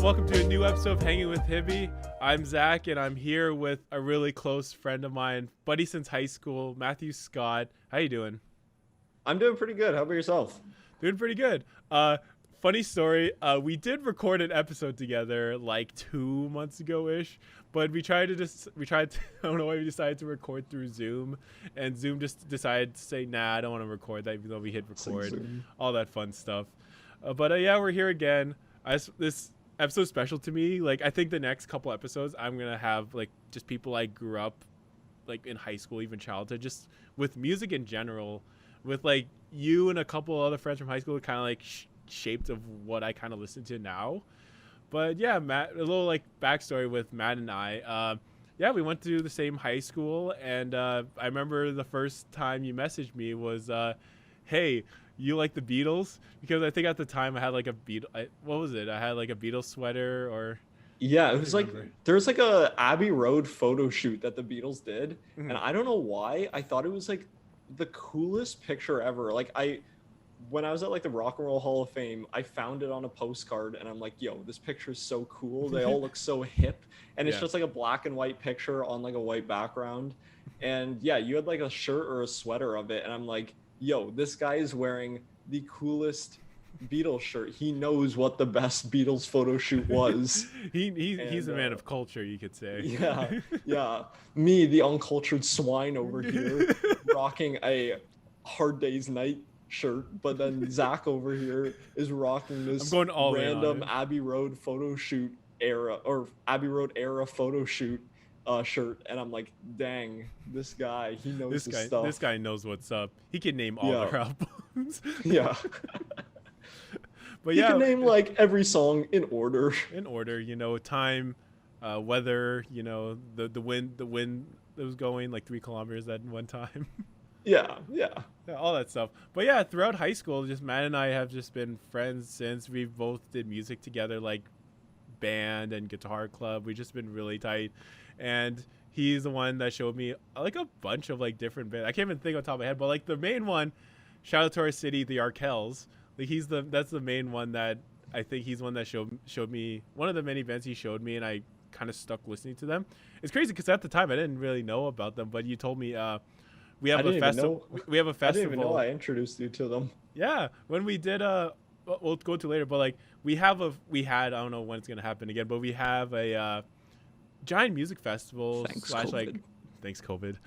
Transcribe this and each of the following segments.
welcome to a new episode of Hanging with Hibbi. I'm Zach, and I'm here with a really close friend of mine, buddy since high school, Matthew Scott. How you doing? I'm doing pretty good. How about yourself? Doing pretty good. Funny story. We did record an episode together like 2 months ago-ish, but we tried to I don't know why we decided to record through Zoom, and Zoom just decided to say, nah, I don't want to record that, even though we hit record, all that fun stuff. But yeah, we're here again. This episode's special to me. Like, I think the next couple episodes I'm gonna have like just people I grew up like in high school, even childhood, just with music in general, with like you and a couple other friends from high school, kind of like shaped of what I kind of listen to now. But yeah, Matt, a little like backstory with Matt and I. Yeah, we went to the same high school, and I remember the first time you messaged me was, hey, you like the Beatles? Because I think at the time I had like a what was it? I had like a Beatles sweater, or Yeah, it was like there's like a Abbey Road photo shoot that the Beatles did, Mhm. and I don't know why I thought it was like the coolest picture ever. When I was at like the Rock and Roll Hall of Fame, I found it on a postcard, and I'm like, yo, this picture is so cool. They all look so hip, and it's just like a black and white picture on like a white background. And yeah, you had like a shirt or a sweater of it, and I'm like, yo, this guy is wearing the coolest Beatles shirt. He knows what the best Beatles photo shoot was. He's a man of culture, you could say. Yeah. Me, the uncultured swine over here, rocking a Hard Day's Night shirt, but then Zach over here is rocking this I'm going all random Abbey Road photo shoot era, or Abbey Road era photo shoot shirt, and I'm like, dang, this guy, he knows his stuff. This guy knows what's up. He can name all their albums. Yeah. But you yeah, can name like every song in order. In order, you know, time, weather, you know, the wind that was going like 3 kilometers at one time. Yeah, all that stuff. But yeah, throughout high school, just Matt and I have just been friends since we both did music together, like band and guitar club. We've just been really tight, and he's the one that showed me like a bunch of like different bands. I can't even think on top of my head, but like the main one, shout out to our city, the Arkells. Like that's the main one that I think he's one that showed me, one of the many bands he showed me, and I kind of stuck listening to them. It's crazy because at the time I didn't really know about them, but you told me we have a festival. We have a festival. I didn't even know I introduced you to them. Yeah, when we did we'll go to later, but like we had, I don't know when it's gonna happen again, but we have a giant music festival thanks COVID.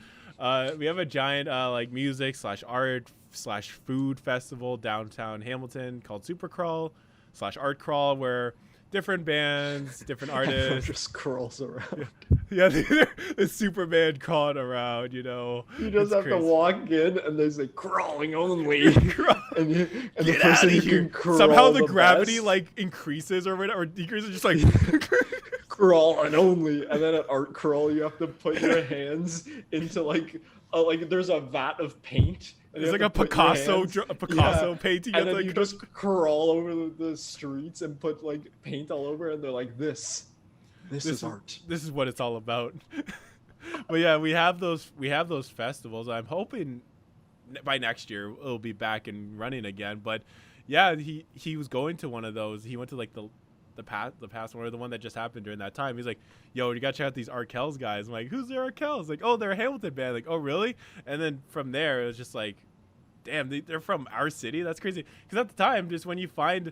We have a giant like music / art / food festival downtown Hamilton called Super Crawl / Art Crawl, where different bands, different artists just crawls around. Yeah, the Superman crawling around, you know. You just have to walk in, and there's like crawling only. and the person who can crawl somehow the gravity best, like increases or whatever, or decreases, just like crawling only. And then at art crawl, you have to put your hands into like there's a vat of paint. It's like a Picasso painting. And then you just crawl over the streets and put like paint all over, and they're like, this is art. This is what it's all about. But yeah, we have those festivals. I'm hoping by next year it'll be back and running again. But yeah, he was going to one of those. He went to like the past one, or the one that just happened during that time. He's like, yo, you gotta check out these Arkells guys. I'm like, who's the Arkells? Like, oh, they're a Hamilton band. Like, oh, really? And then from there, it was just like, damn, they're from our city. That's crazy. Because at the time, just when you find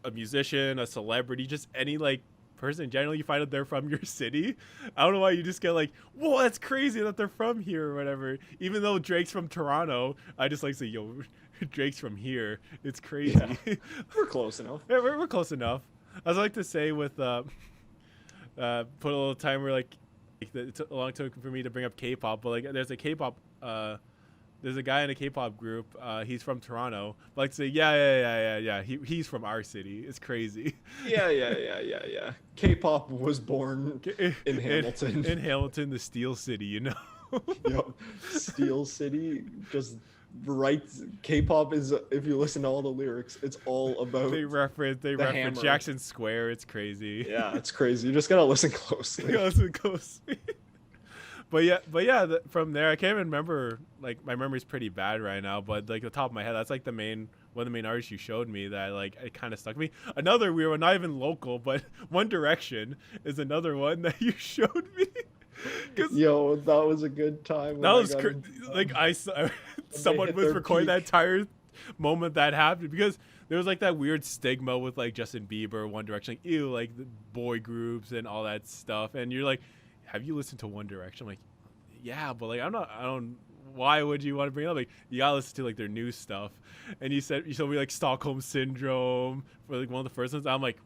a musician, a celebrity, just any like person in general, you find out they're from your city. I don't know why you just get like, whoa, that's crazy that they're from here or whatever. Even though Drake's from Toronto, I just like say, yo, Drake's from here. It's crazy. Yeah. We're close enough. Yeah, we're close enough. I was like to say with put a little timer, like it's a long time for me to bring up K-pop, but like there's a K-pop there's a guy in a K-pop group. He's from Toronto. But like to say, yeah. He's from our city. It's crazy. Yeah. K-pop was born in Hamilton. In Hamilton, the Steel City, you know. Yep. Steel City, just right. K-pop is, if you listen to all the lyrics, it's all about. They reference hammer. Jackson Square. It's crazy. Yeah, it's crazy. You just gotta listen closely. Listen closely. From there, I can't even remember. Like, my memory's pretty bad right now, but like the top of my head, that's like one of the main artists you showed me that like it kind of stuck me. Another we were not even local, but One Direction is another one that you showed me. Yo, that was a good time. That was like someone was recording that entire moment that happened, because there was like that weird stigma with like Justin Bieber, One Direction, like ew, like the boy groups and all that stuff. And you're like, have you listened to One Direction? I'm like, yeah, but like I don't. Why would you want to bring it up? Like, you gotta listen to like their new stuff. And you showed me like Stockholm Syndrome for like one of the first ones. I'm like,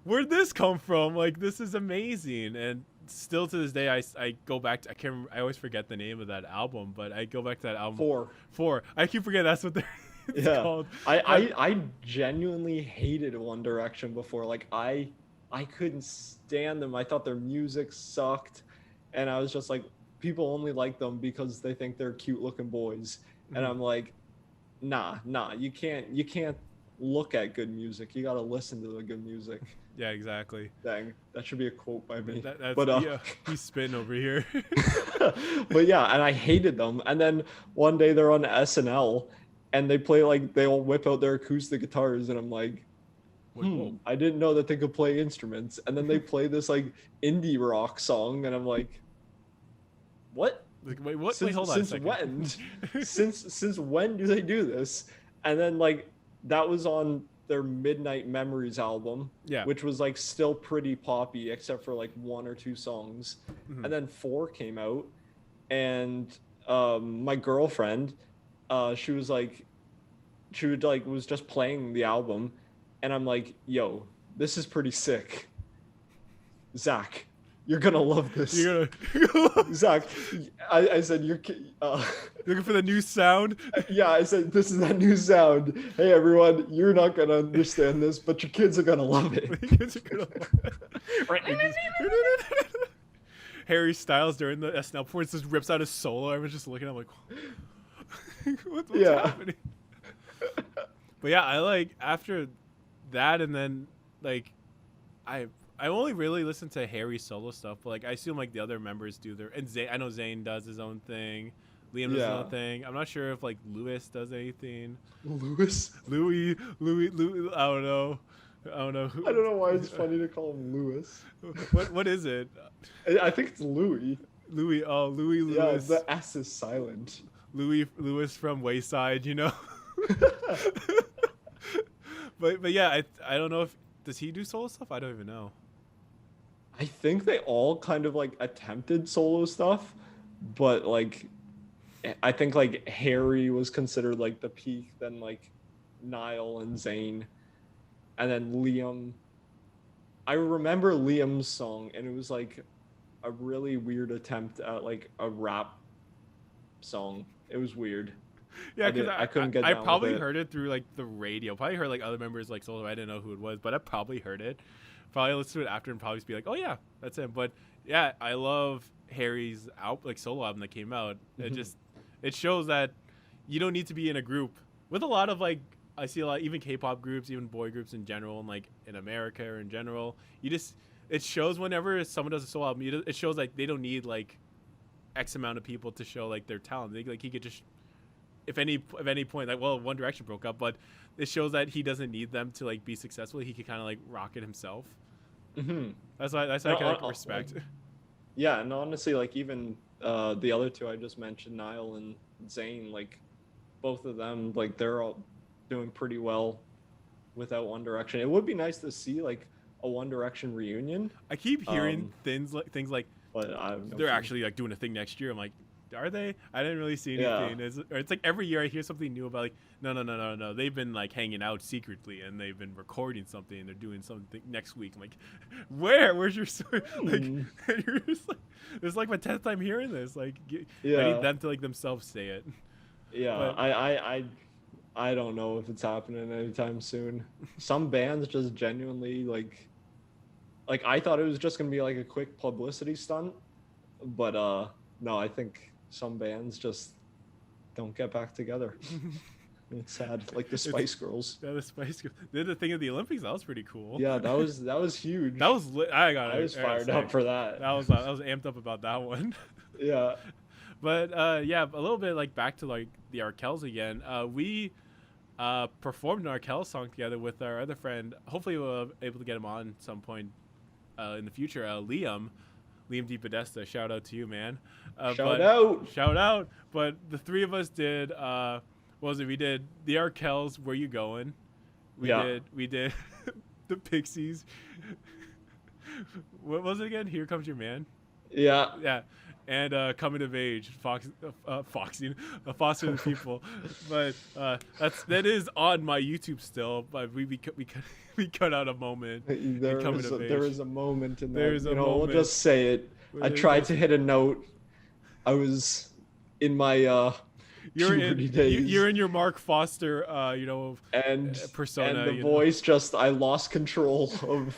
where'd this come from? Like, this is amazing. And still to this day, I go back to, I can't remember, I always forget the name of that album, but I go back to that album. Four. I keep forgetting that's what they're called. I genuinely hated One Direction before. Like, I couldn't stand them. I thought their music sucked, and I was just like, people only like them because they think they're cute looking boys. And I'm like, nah, you can't look at good music. You gotta listen to the good music. Yeah, exactly. Dang, that should be a quote by me. Yeah, he's spitting over here. But yeah, and I hated them. And then one day they're on SNL and they play, like, they all whip out their acoustic guitars, and I'm like, I didn't know that they could play instruments. And then they play this like indie rock song, and I'm like, what? Like, wait, what? Wait, hold on a second. Since when do they do this? And then like that was on their Midnight Memories album, which was like still pretty poppy except for like one or two songs. And then 4 came out, and my girlfriend, she was just playing the album, and I'm like, yo, this is pretty sick. Zach, you're gonna love this. Zach, I said, you're looking for the new sound? Yeah, I said, this is that new sound. Hey, everyone, you're not gonna understand this, but your kids are gonna love it. Harry Styles during the SNL performance just rips out his solo. I was just looking at him like, what's happening? But yeah, I like, after that, and then like I only really listen to Harry's solo stuff, but like I assume like the other members do their, and I know Zayn does his own thing, Liam does his own thing. I'm not sure if like Lewis does anything. Louis, I don't know. I don't know why it's funny to call him Lewis. What is it? I think it's Louis. Louis Lewis. Yeah, the S is silent. Lewis from Wayside, you know. But yeah, I don't know if, does he do solo stuff? I don't even know. I think they all kind of like attempted solo stuff, but like I think like Harry was considered like the peak, then like Niall and Zayn, and then Liam. I remember Liam's song, and it was like a really weird attempt at like a rap song. It was weird. Yeah, because I couldn't get down I probably with it. heard it through like the radio. Probably heard like other members like solo. I didn't know who it was, but I probably heard it. Probably listened to it after and probably just be like, oh yeah, that's him. But yeah, I love Harry's solo album that came out. It shows that you don't need to be in a group with a lot of like, I see a lot, even K-pop groups, even boy groups in general, and like in America or in general. It shows whenever someone does a solo album, it shows like they don't need like X amount of people to show like their talent. Like he could just, if any point, like, well, One Direction broke up, but it shows that he doesn't need them to like be successful. He could kind of like rock it himself. That's why I can like, respect. Yeah, and honestly, like even the other two I just mentioned, Niall and Zayn, like both of them, like they're all doing pretty well without One Direction. It would be nice to see like a One Direction reunion. I keep hearing things like but they're actually like doing a thing next year. I'm like, are they? I didn't really see anything. Yeah. It's like every year I hear something new about like, no. They've been like hanging out secretly, and they've been recording something, and they're doing something next week. I'm like, where's your story? Like, you're just like, this is like my 10th time hearing this. Like, I need them to like themselves say it. Yeah, but I don't know if it's happening anytime soon. Some bands just genuinely like I thought it was just gonna be like a quick publicity stunt, but no, I think some bands just don't get back together. It's sad, like the Spice Girls. Yeah, the Spice Girls. They did the thing at the Olympics. That was pretty cool. Yeah, that was huge. That was lit. I was fired up for that. I was amped up about that one. Yeah. But yeah, a little bit like back to like the Arkells again. We performed an Arkell song together with our other friend. Hopefully, we'll be able to get him on some point in the future. Liam D. Podesta, shout out to you, man. Shout out. Shout out. But the three of us did. What was it? We did the Arkells. Where You Going? We did the Pixies. What was it again? Here Comes Your Man. Yeah. Yeah. And Coming of Age, Foster the People, but that is on my YouTube still. But we cut out a moment. There is a moment in there. There's a moment. We'll just say it. I tried to hit a note. I was in my puberty days. You're in your Mark Foster, and persona. And the voice I lost control of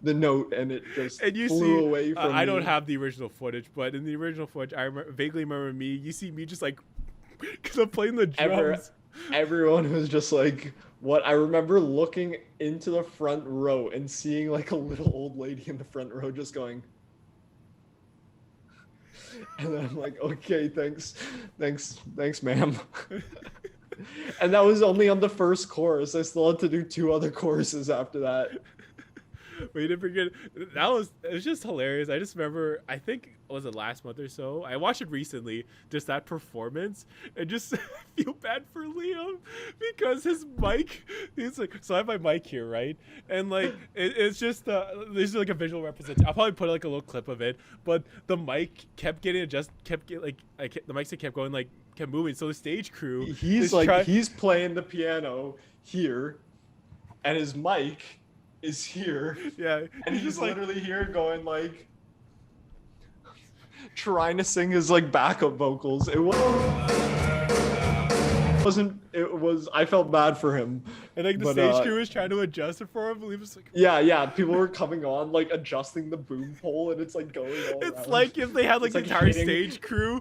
the note, and it just flew away from me. I don't have the original footage, but in the original footage, vaguely remember me. You see me just like, because I'm playing the drums. Everyone was just like, what? I remember looking into the front row and seeing like a little old lady in the front row just going. And then I'm like, okay, thanks, ma'am. And that was only on the first chorus. I still had to do 2 other choruses after that. But you didn't forget, it was just hilarious. I just remember, I think, was it last month or so? I watched it recently, just that performance, and just feel bad for Liam because his mic, he's like, so I have my mic here, right? And like, it's just, there's like a visual representation. I'll probably put like a little clip of it, but the mic kept getting adjusted, the mic kept going, like, kept moving. So the stage crew, he's playing the piano here, and his mic is here, yeah, and he's just literally here going like trying to sing his like backup vocals. It was I felt bad for him, and like the stage crew was trying to adjust it for him, but he was like, yeah, people were coming on like adjusting the boom pole, and it's like going all it's around. Like if they had like the entire stage crew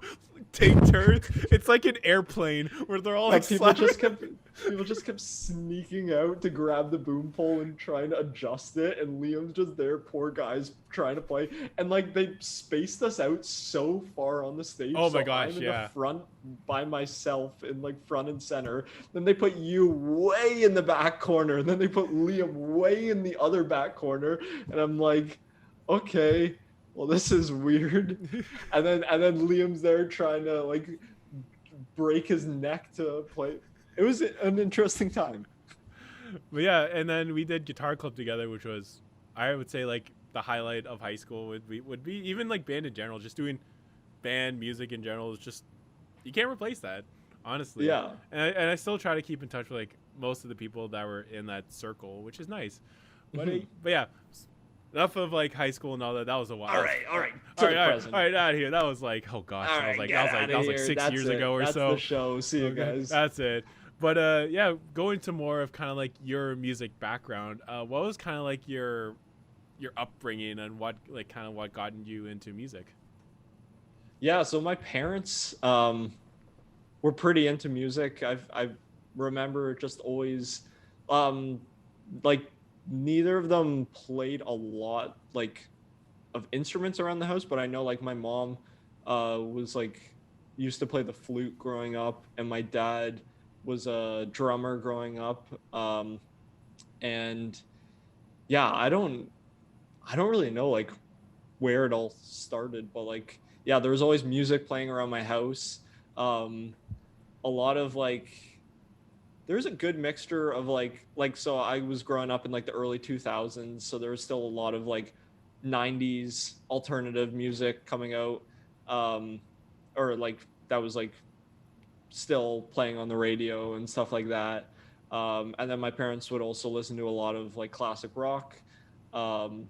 take turns. It's like an airplane where they're all like people just kept sneaking out to grab the boom pole and trying to adjust it, and Liam's just there, poor guys, trying to play, and like they spaced us out so far on the stage. Oh my gosh, I'm in yeah. the front by myself in like front and center. Then they put you way in the back corner, and then they put Liam way in the other back corner, and I'm like, okay, well, this is weird. And then Liam's there trying to like break his neck to play. It was an interesting time. But yeah, and then we did Guitar Club together, which was, I would say, like the highlight of high school would be even like band in general. Just doing band music in general is just, you can't replace that, honestly. Yeah. And I still try to keep in touch with like most of the people that were in that circle, which is nice. But but yeah. Enough of like high school and all that. That was a while. All right. All right, out of here. That was like, oh gosh, that was like 6 years ago or so. That's the show. See you guys. That's it. But yeah, going to more of kind of like your music background. What was kind of like your upbringing and what got you into music? Yeah, so my parents were pretty into music. I remember just always like neither of them played a lot like of instruments around the house, but I know like my mom was like used to play the flute growing up, and my dad was a drummer growing up. And yeah, I don't really know like where it all started, but like yeah, there was always music playing around my house. A lot of like there's a good mixture of like so I was growing up in like the early 2000s, so there was still a lot of like 90s alternative music coming out, or like that was like still playing on the radio and stuff like that. And then my parents would also listen to a lot of like classic rock. There's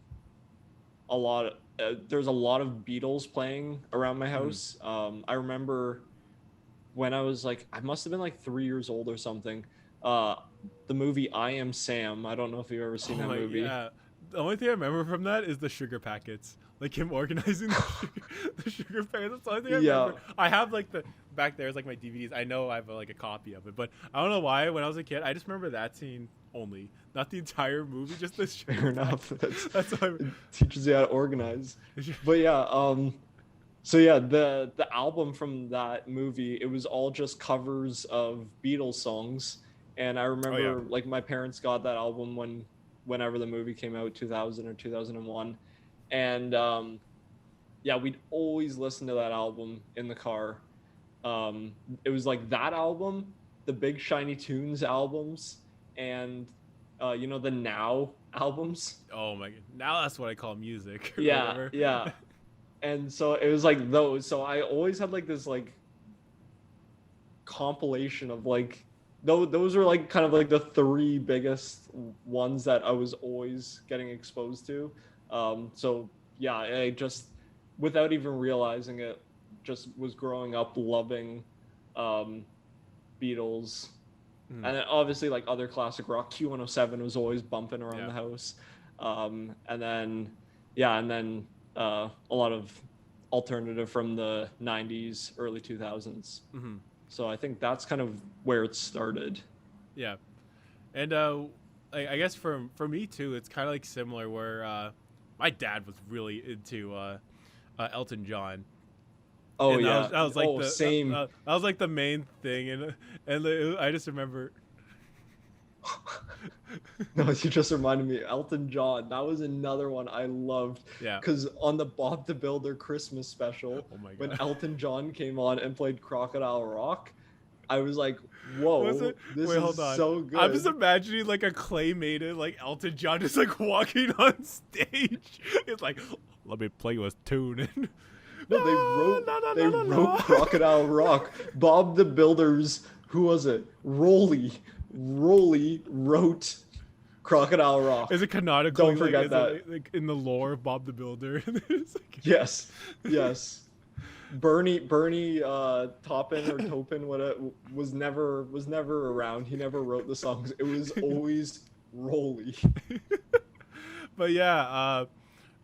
a lot of Beatles playing around my house. I remember when I was like, I must have been like 3 years old or something. The movie I Am Sam. I don't know if you've ever seen that movie. Yeah. The only thing I remember from that is the sugar packets, like him organizing the sugar packets. That's the only thing I remember. I have like back there's like my DVDs. I know I have like a copy of it, but I don't know why. When I was a kid, I just remember that scene only, not the entire movie, just the sugar. Fair enough. That's why it teaches you how to organize. But yeah, So yeah, the album from that movie, it was all just covers of Beatles songs. And I Oh yeah. remember like my parents got that album whenever the movie came out, 2000 or 2001. And yeah, we'd always listen to that album in the car. It was like that album, the Big Shiny Tunes albums, and the Now albums. Oh my god. Now that's what I call music or Yeah, whatever. yeah. And so it was like those. So I always had like this like compilation of like those are like kind of like the three biggest ones that I was always getting exposed to. So yeah, I just without even realizing it, just was growing up loving um, Beatles, Mm, and then obviously like other classic rock. Q107 was always bumping around yeah. the house, and then yeah, and then a lot of alternative from the 90s, early 2000s. Hmm. So I think that's kind of where it started. Yeah. And I guess for me too, it's kind of like similar where my dad was really into Elton John. Oh And yeah. that was like Oh, same. that was like the main thing, and I just remember. No, you just reminded me. Elton John. That was another one I loved. Yeah. Because on the Bob the Builder Christmas special, Oh my when god. Elton John came on and played Crocodile Rock, I was like, Was "Whoa, it? this Wait, is hold on. so I'm just good." imagining like a claymated like Elton John just like walking on stage. It's like, let me play you a tune. And No, no, no, no, they no, no, wrote no. Crocodile Rock. Bob the Builder's, who was it? Rolly wrote Crocodile Rock. Is it canonically Don't forget is that. it like in the lore of Bob the Builder? It's like, Yes, yes. Bernie Taupin or Topin, what was never around. He never wrote the songs. It was always Rolly. but yeah,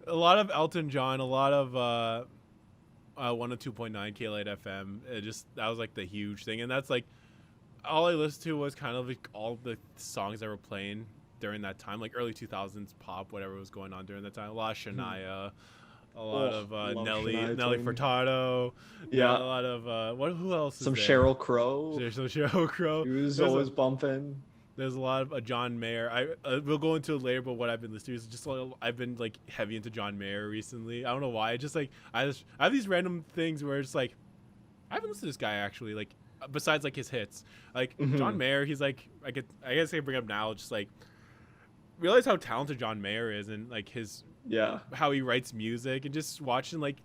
a lot of Elton John, a lot of 102.9 K-Lite FM. It just that was like the huge thing, and that's like all I listened to was kind of like all the songs that were playing during that time, like early 2000s pop, whatever was going on during that time. A lot of Shania, a lot Oh, of love Nelly, Shania Nelly Twain. Furtado, Yeah, a lot of who else is some there? Sheryl Crow. There's some Sheryl Crow. He was There's always bumping. there's a lot of John Mayer. We'll go into it later, but what I've been listening to is just like I've been like heavy into John Mayer recently. I don't know why. I just like I have these random things where it's like I haven't listened to this guy actually. Like besides like his hits, like John Mhm. Mayer. He's like I guess I can bring up now. Just like realize how talented John Mayer is and like his Yeah. how he writes music and just watching like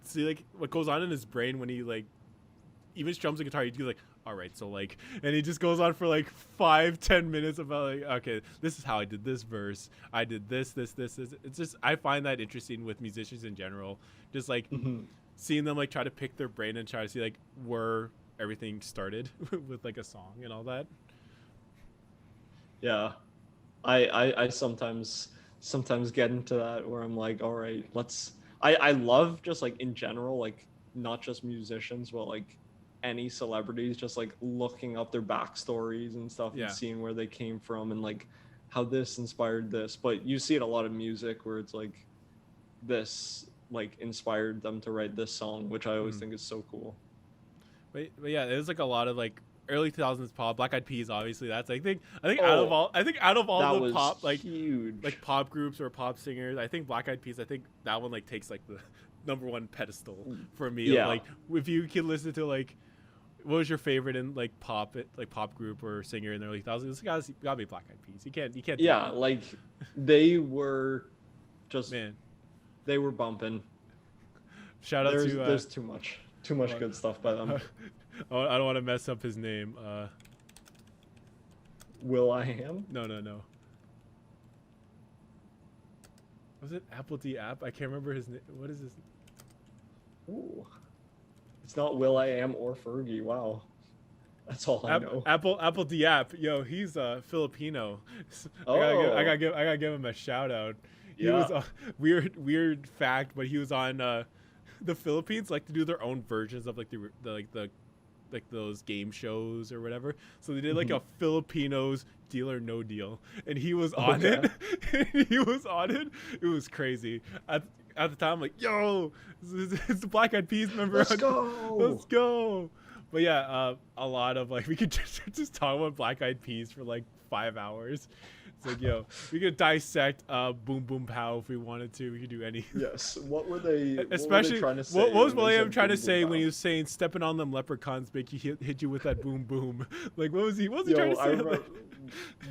see like what goes on in his brain when he like even strums the guitar. He's like, all right, so like, and he just goes on for like 5-10 minutes about like, okay, this is how I did this verse. I did this. It's just I find that interesting with musicians in general. Just like Mhm. seeing them like try to pick their brain and try to see like where everything started with like a song and all that. Yeah. I sometimes get into that where I'm like, all right, I love just like in general, like not just musicians, but like any celebrities, just like looking up their backstories and stuff Yeah. and seeing where they came from and like how this inspired this. But you see it a lot of music where it's like this like inspired them to write this song, which I always Mm. think is so cool. But yeah, there's like a lot of like early 2000s pop. Black Eyed Peas, obviously. That's I think Oh, out of all that the was pop huge. like pop groups or pop singers, I think Black Eyed Peas, I think that one like takes like the number one pedestal for me. Yeah. Like if you can listen to like what was your favorite in like pop group or singer in the early 2000s? It's gotta be Black Eyed Peas. You can't do Yeah, that. like they were just Man. they were bumping. Shout out to There's too much uh, good stuff by them. I don't want to mess up his name. Will I Am? No. Was it Apple D App? I can't remember his name. What is his? Ooh. It's not Will I Am or Fergie. Wow. That's all I know. Apple Diap, yo, he's Filipino. Oh. I gotta give him a shout out. He Yeah. was weird fact, but he was on the Philippines like to do their own versions of like the like those game shows or whatever. So they did like a Filipinos Deal or No Deal, and he was on Okay. it. He was on it. It was crazy. at the time, I'm like, yo, it's the Black Eyed Peas member. Let's go. Let's go. But yeah, a lot of like we could just talk about Black Eyed Peas for like 5 hours. It's like, yo, we could dissect Boom Boom Pow if we wanted to. We could do any. Yes. What were they? Especially, what were they trying to say? what was when they William said trying to boom, boom, say when pow? he was saying stepping on them leprechauns make you hit you with that boom boom? Like, what was he? What was he Yo, trying to I say? remember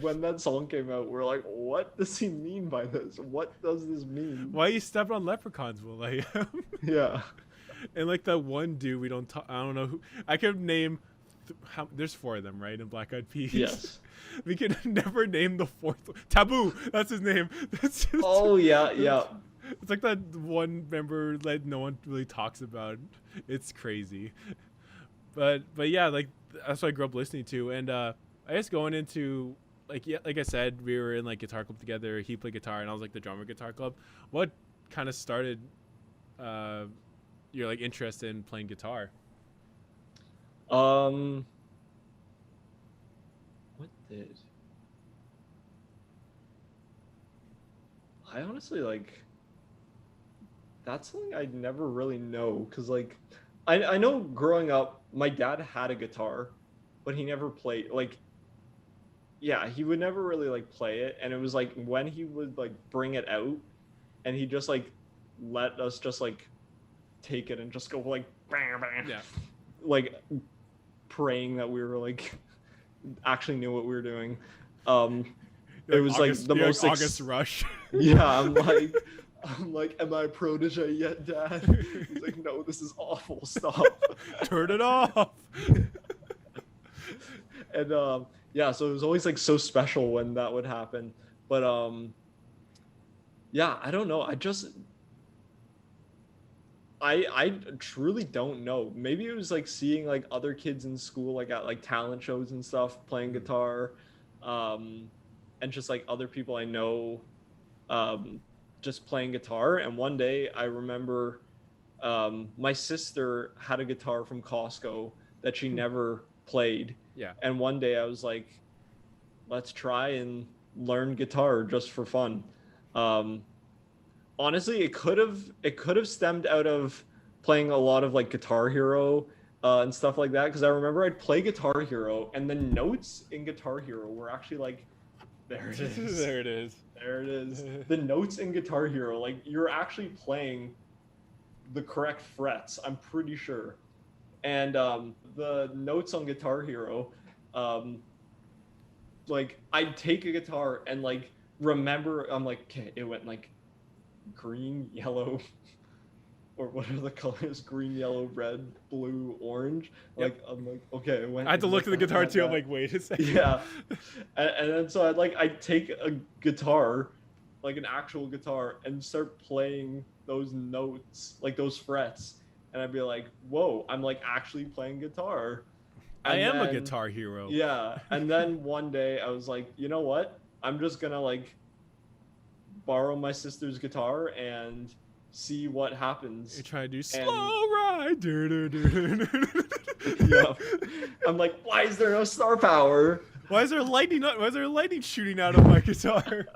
when that song came out, we're like, what does he mean by this? What does this mean? Why are you stepping on leprechauns, Will? Like, Yeah. and like that one dude we don't talk. I don't know who. I could name. There's 4 of them, right? In Black Eyed Peas. Yes. We can never name the 4th. Taboo. That's his name. That's just, Oh yeah, yeah. It's like that one member that no one really talks about. It's crazy. But yeah, like that's what I grew up listening to, and I guess going into like I said, we were in like guitar club together. He played guitar, and I was like the drummer guitar club. What kind of started your like interest in playing guitar? What did? I honestly like. That's something I never really know, cause like, I know growing up, my dad had a guitar, but he never played like. Yeah, he would never really like play it, and it was like when he would like bring it out, and he just like let us just like take it and just go like bam, bam. Yeah. Like praying that we were like actually knew what we were doing. It was August, like the most August Rush. Yeah, I'm like, am I a protege yet, Dad? He's like, no, this is awful. Stop. Turn it off. And yeah, so it was always like so special when that would happen. But yeah, I don't know. I truly don't know. Maybe it was like seeing like other kids in school, like at like talent shows and stuff, playing guitar, and just like other people I know, just playing guitar. And one day I remember my sister had a guitar from Costco that she never played. Yeah. And one day I was like, let's try and learn guitar just for fun. Honestly, it could have stemmed out of playing a lot of like Guitar Hero and stuff like that, because I remember I'd play Guitar Hero and the notes in Guitar Hero were actually like, there it is. There it is. There it is. The notes in Guitar Hero, like you're actually playing the correct frets, I'm pretty sure. And the notes on Guitar Hero, like I'd take a guitar and like remember, I'm like, okay, it went like green, yellow, or what are the colors? Green, yellow, red, blue, orange. Like I'm like, okay, it went. I had to look at the guitar too. I'm that. like, wait a second. Yeah, and then so I'd take a guitar, like an actual guitar, and start playing those notes, like those frets, and I'd be like, whoa, I'm like actually playing guitar. I And am a then- guitar hero. Yeah, and then one day I was like, you know what? I'm just gonna like borrow my sister's guitar and see what happens. You try to do slow ride. Yeah. I'm like, why is there no star power? Why is there lightning? Why is there lightning shooting out of my guitar?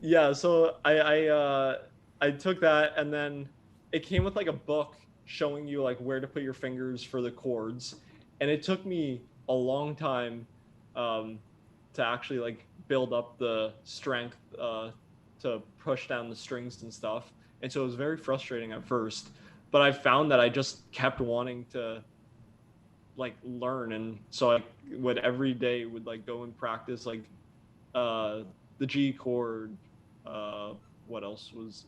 Yeah, so I took that, and then it came with like a book showing you like where to put your fingers for the chords, and it took me a long time to actually like build up the strength to push down the strings and stuff. And so it was very frustrating at first, but I found that I just kept wanting to like learn, and so I would every day would like go and practice like the G chord, what else was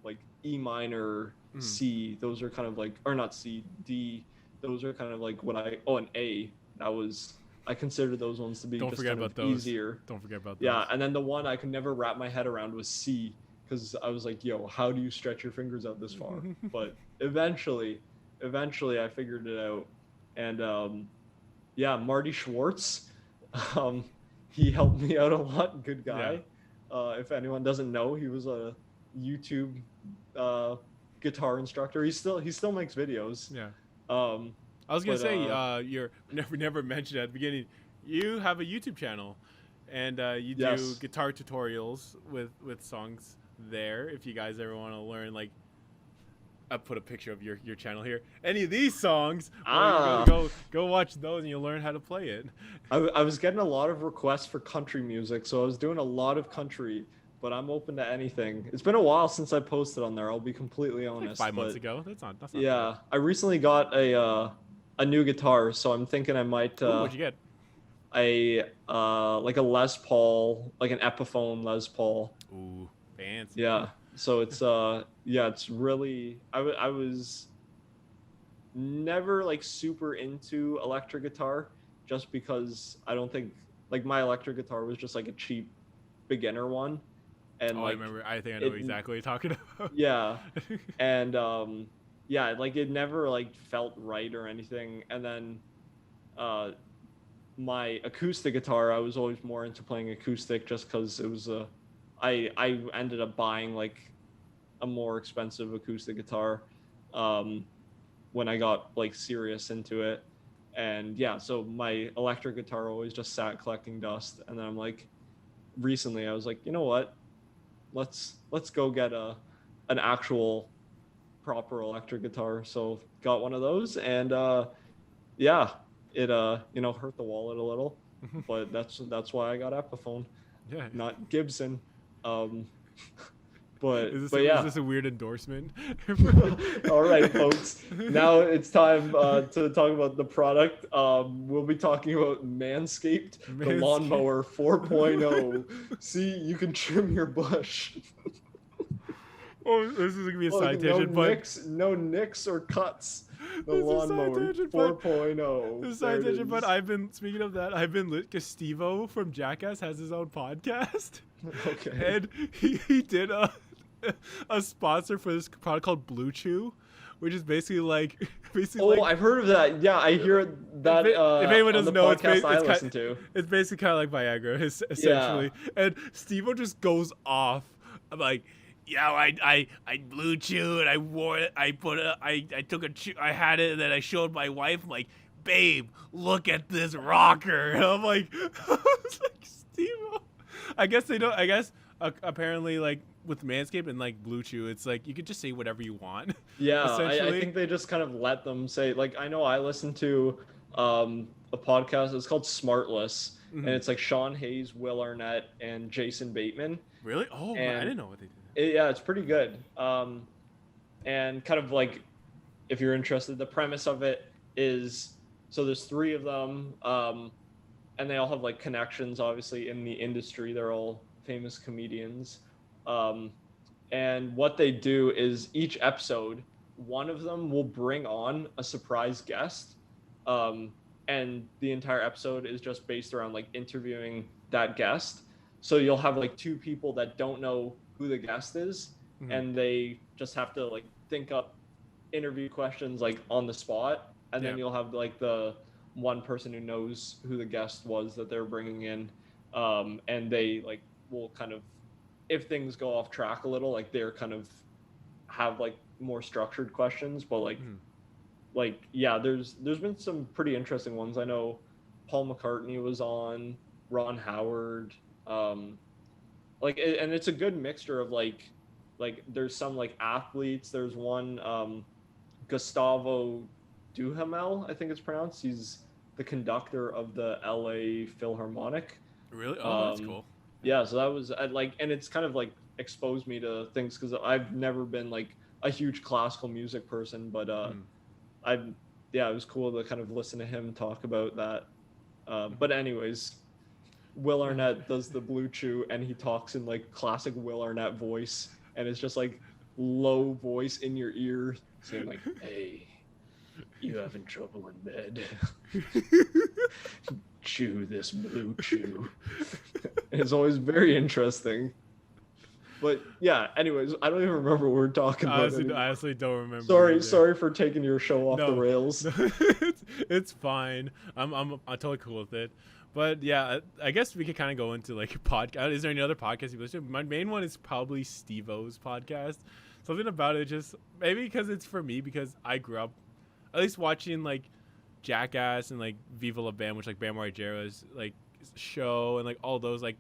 like E minor, C, those are kind of like, or not C, D, those are kind of like what an A, that was, I consider those ones to be Don't just forget kind about of those. easier. Don't forget about those. Yeah, and then the one I could never wrap my head around was C, because I was like, yo, how do you stretch your fingers out this far? But eventually I figured it out. And yeah, Marty Schwartz, he helped me out a lot. Good guy. Yeah. If anyone doesn't know, he was a YouTube guitar instructor. He still makes videos. Yeah. I was gonna say, we never mentioned at the beginning, you have a YouTube channel, and you do Yes. guitar tutorials with songs there if you guys ever want to learn. Like, I put a picture of your channel here. Any of these songs, go watch those and you'll learn how to play it. I was getting a lot of requests for country music, so I was doing a lot of country, but I'm open to anything. It's been a while since I posted on there. I'll be completely honest. Like 5 months ago. That's not yeah, bad. I recently got a new guitar, so I'm thinking I might. Ooh, what'd you get? Like a Les Paul, like an Epiphone Les Paul. Ooh, fancy. Yeah. So it's it's really I was never like super into electric guitar just because I don't think like my electric guitar was just like a cheap beginner one. And I remember. I think I know exactly what you're talking about. Yeah. And like it never like felt right or anything. And then my acoustic guitar, I was always more into playing acoustic just because it was I ended up buying like a more expensive acoustic guitar when I got like serious into it. And yeah, so my electric guitar always just sat collecting dust. And then I'm like, recently I was like, you know what? Let's go get an actual proper electric guitar. So got one of those, and it hurt the wallet a little, but that's why I got Epiphone, not Gibson. Is this a weird endorsement? All right, folks. Now it's time to talk about the product. We'll be talking about Manscaped, the lawnmower 4.0. See, you can trim your bush. Oh, this is gonna be a side tangent, but no nicks or cuts. The lawnmower 4.0. This is a side tangent, but I've been speaking of that. I've been lit because Steve-O from Jackass has his own podcast. Okay. And he did a sponsor for this product called Blue Chew, which is basically like I've heard of that. Yeah, I hear that. If anyone doesn't know, it's basically kind of like Viagra, essentially. Yeah. And Steve-O just goes off. I'm like, yeah, I Blue Chew and I wore it. I took a chew. I had it and then I showed my wife. I'm like, babe, look at this rocker. And I'm like, Steve-O. I guess they don't. I guess apparently like with Manscaped and like Blue Chew, it's like you could just say whatever you want. Yeah, I think they just kind of let them say, like, I know I listened to a podcast. It's called Smartless, and it's like Sean Hayes, Will Arnett, and Jason Bateman. Really? Oh, I didn't know what they did. It's pretty good. And kind of like, if you're interested, the premise of it is, so there's 3 of them, and they all have like connections, obviously, in the industry. They're all famous comedians. And what they do is each episode, one of them will bring on a surprise guest. And the entire episode is just based around like interviewing that guest. So you'll have like 2 people that don't know who the guest is, and they just have to like think up interview questions like on the spot. And then you'll have like the one person who knows who the guest was that they're bringing in. And they like will kind of, if things go off track a little, like they're kind of have like more structured questions, but there's been some pretty interesting ones. I know Paul McCartney was on, Ron Howard, and it's a good mixture of like there's some like athletes. There's one, Gustavo Duhamel, I think it's pronounced. He's the conductor of the LA Philharmonic. Really? Oh, that's cool. Yeah, so that was and it's kind of like exposed me to things because I've never been like a huge classical music person, but it was cool to kind of listen to him talk about that. But anyways, Will Arnett does the Blue Chew, and he talks in like classic Will Arnett voice, and it's just like low voice in your ear, saying like, "Hey, you having trouble in bed? Chew this Blue Chew." It's always very interesting. But yeah, anyways, I don't even remember what we're talking about. I honestly don't remember. Sorry for taking your show off the rails. No, it's fine. I'm totally cool with it. But yeah, I guess we could kind of go into like podcast. Is there any other podcast you listen to? My main one is probably Steve-O's podcast. Something about it, just maybe because it's for me, because I grew up at least watching like Jackass and like Viva La Bam, which like Bam Margera's like show, and like all those like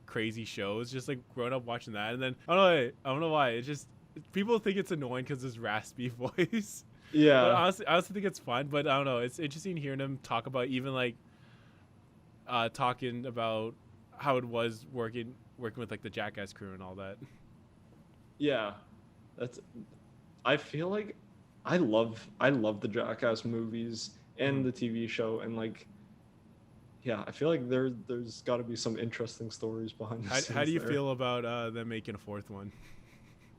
crazy shows, just like growing up watching that, and then I don't know why. It's just people think it's annoying because his raspy voice. But Yeah. honestly, I also think it's fun. But I don't know. It's interesting hearing him talk about even like talking about how it was working with like the Jackass crew and all that. Yeah. That's I feel like I love the Jackass movies and Mhm. the TV show, and like yeah, I feel like there's got to be some interesting stories behind the How do scenes you there. feel about them making a fourth one?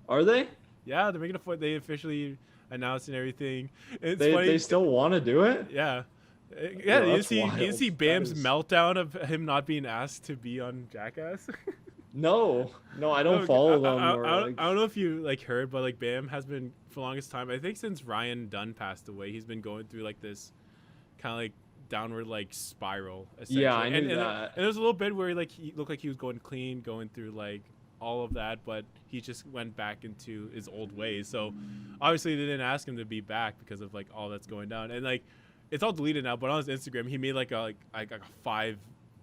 Are they? Yeah, they're making a fourth. They officially announced and everything. It's They funny. still want to do it? Yeah. Yeah, Yo, that's you wild. see That Bam's is meltdown of him not being asked to be on Jackass. no, no, I don't No, follow them or I like don't know if you like heard, but like Bam has been for the longest time. I think since Ryan Dunn passed away, he's been going through like this kind of like downward like spiral yeah, essentially. I knew And that. there was a little bit where like he looked like he was going clean, going through like all of that, but he just went back into his old ways. So obviously they didn't ask him to be back because of like all that's going down. And like it's all deleted now, but on his Instagram he made like a 5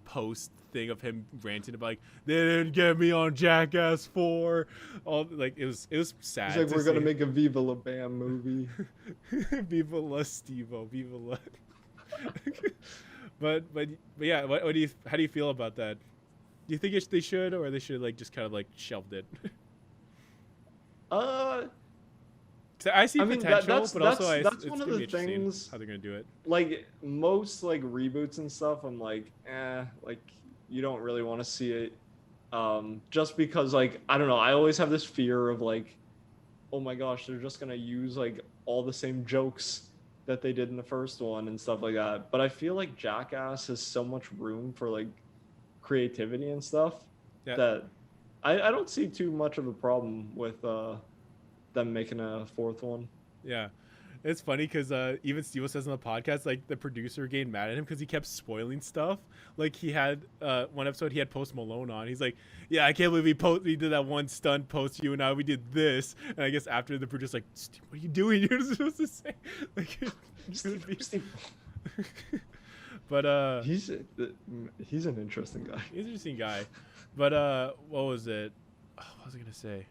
post thing of him ranting about like they didn't get me on Jackass 4. All like it was sad. He's like, to we're gonna see. make a Viva La Bam movie. Viva la Stevo, Viva la. but yeah, what do you how do you feel about that? Do you think they should, or they should like just kind of like shelved it? uh, 'Cause I see I mean potential, but also that's it's one of gonna the be interesting things. how they're gonna do it. Like most like reboots and stuff, I'm like, like you don't really want to see it. Just because like I don't know, I always have this fear of like, oh my gosh, they're just gonna use like all the same jokes that they did in the first one and stuff like that. But I feel like Jackass has so much room for like creativity and stuff Yeah, that I don't see too much of a problem with them making a fourth one. yeah. It's funny because even Steve says on the podcast, like the producer getting mad at him because he kept spoiling stuff. Like he had one episode he had Post Malone on. He's like, "Yeah, I can't believe we did that one stunt post you and I. We did this." And I guess after the producer's like, "Steve, what are you doing? You're supposed to say." Like, Steve, but he's an interesting guy. he's an interesting guy. But what was it? Oh, what was I gonna say?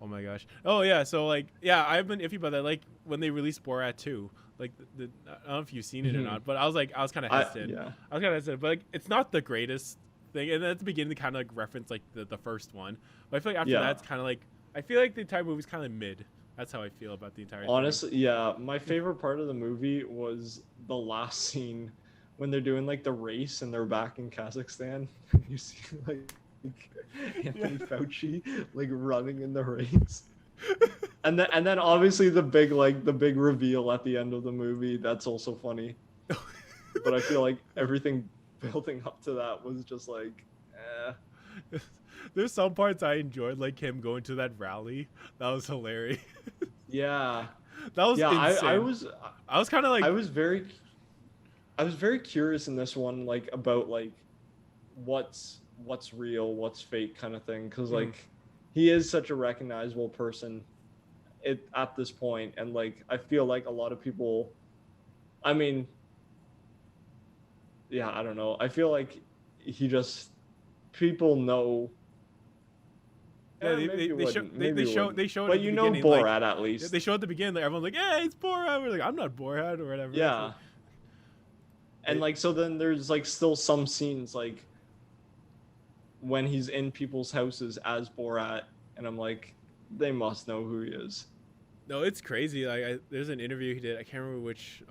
Oh my gosh. Oh yeah. So like, yeah, I've been iffy about that. Like when they released Borat 2, like I don't know if you've seen it or not, but I was kind of hesitant. Yeah. I was kind of hesitant, but like it's not the greatest thing. And at the beginning, they kind of like reference like the first one, but I feel like after Yeah. that, it's kind of like I feel like the entire movie's kind of mid. That's how I feel about the entire thing. Honestly, yeah, my favorite part of the movie was the last scene when they're doing like the race and they're back in Kazakhstan. You see like Anthony Fauci like running in the race. And then obviously the big reveal at the end of the movie, that's also funny. But I feel like everything building up to that was just like There's some parts I enjoyed, like him going to that rally. That was hilarious. yeah. That was insane. I was kind of like I was very curious in this one, like about like what's real, what's fake kind of thing, because like he is such a recognizable person at this point, and like I feel like a lot of people, I mean, yeah, I don't know. I feel like people know. yeah, they showed But at the you know beginning, Borat like, at least. they showed at the beginning, like everyone's like, "Yeah, it's Borat." We're like, "I'm not Borat" or whatever. Yeah. And like so then there's like still some scenes like when he's in people's houses as Borat, and I'm like, they must know who he is. No, it's crazy. Like there's an interview he did. I can't remember which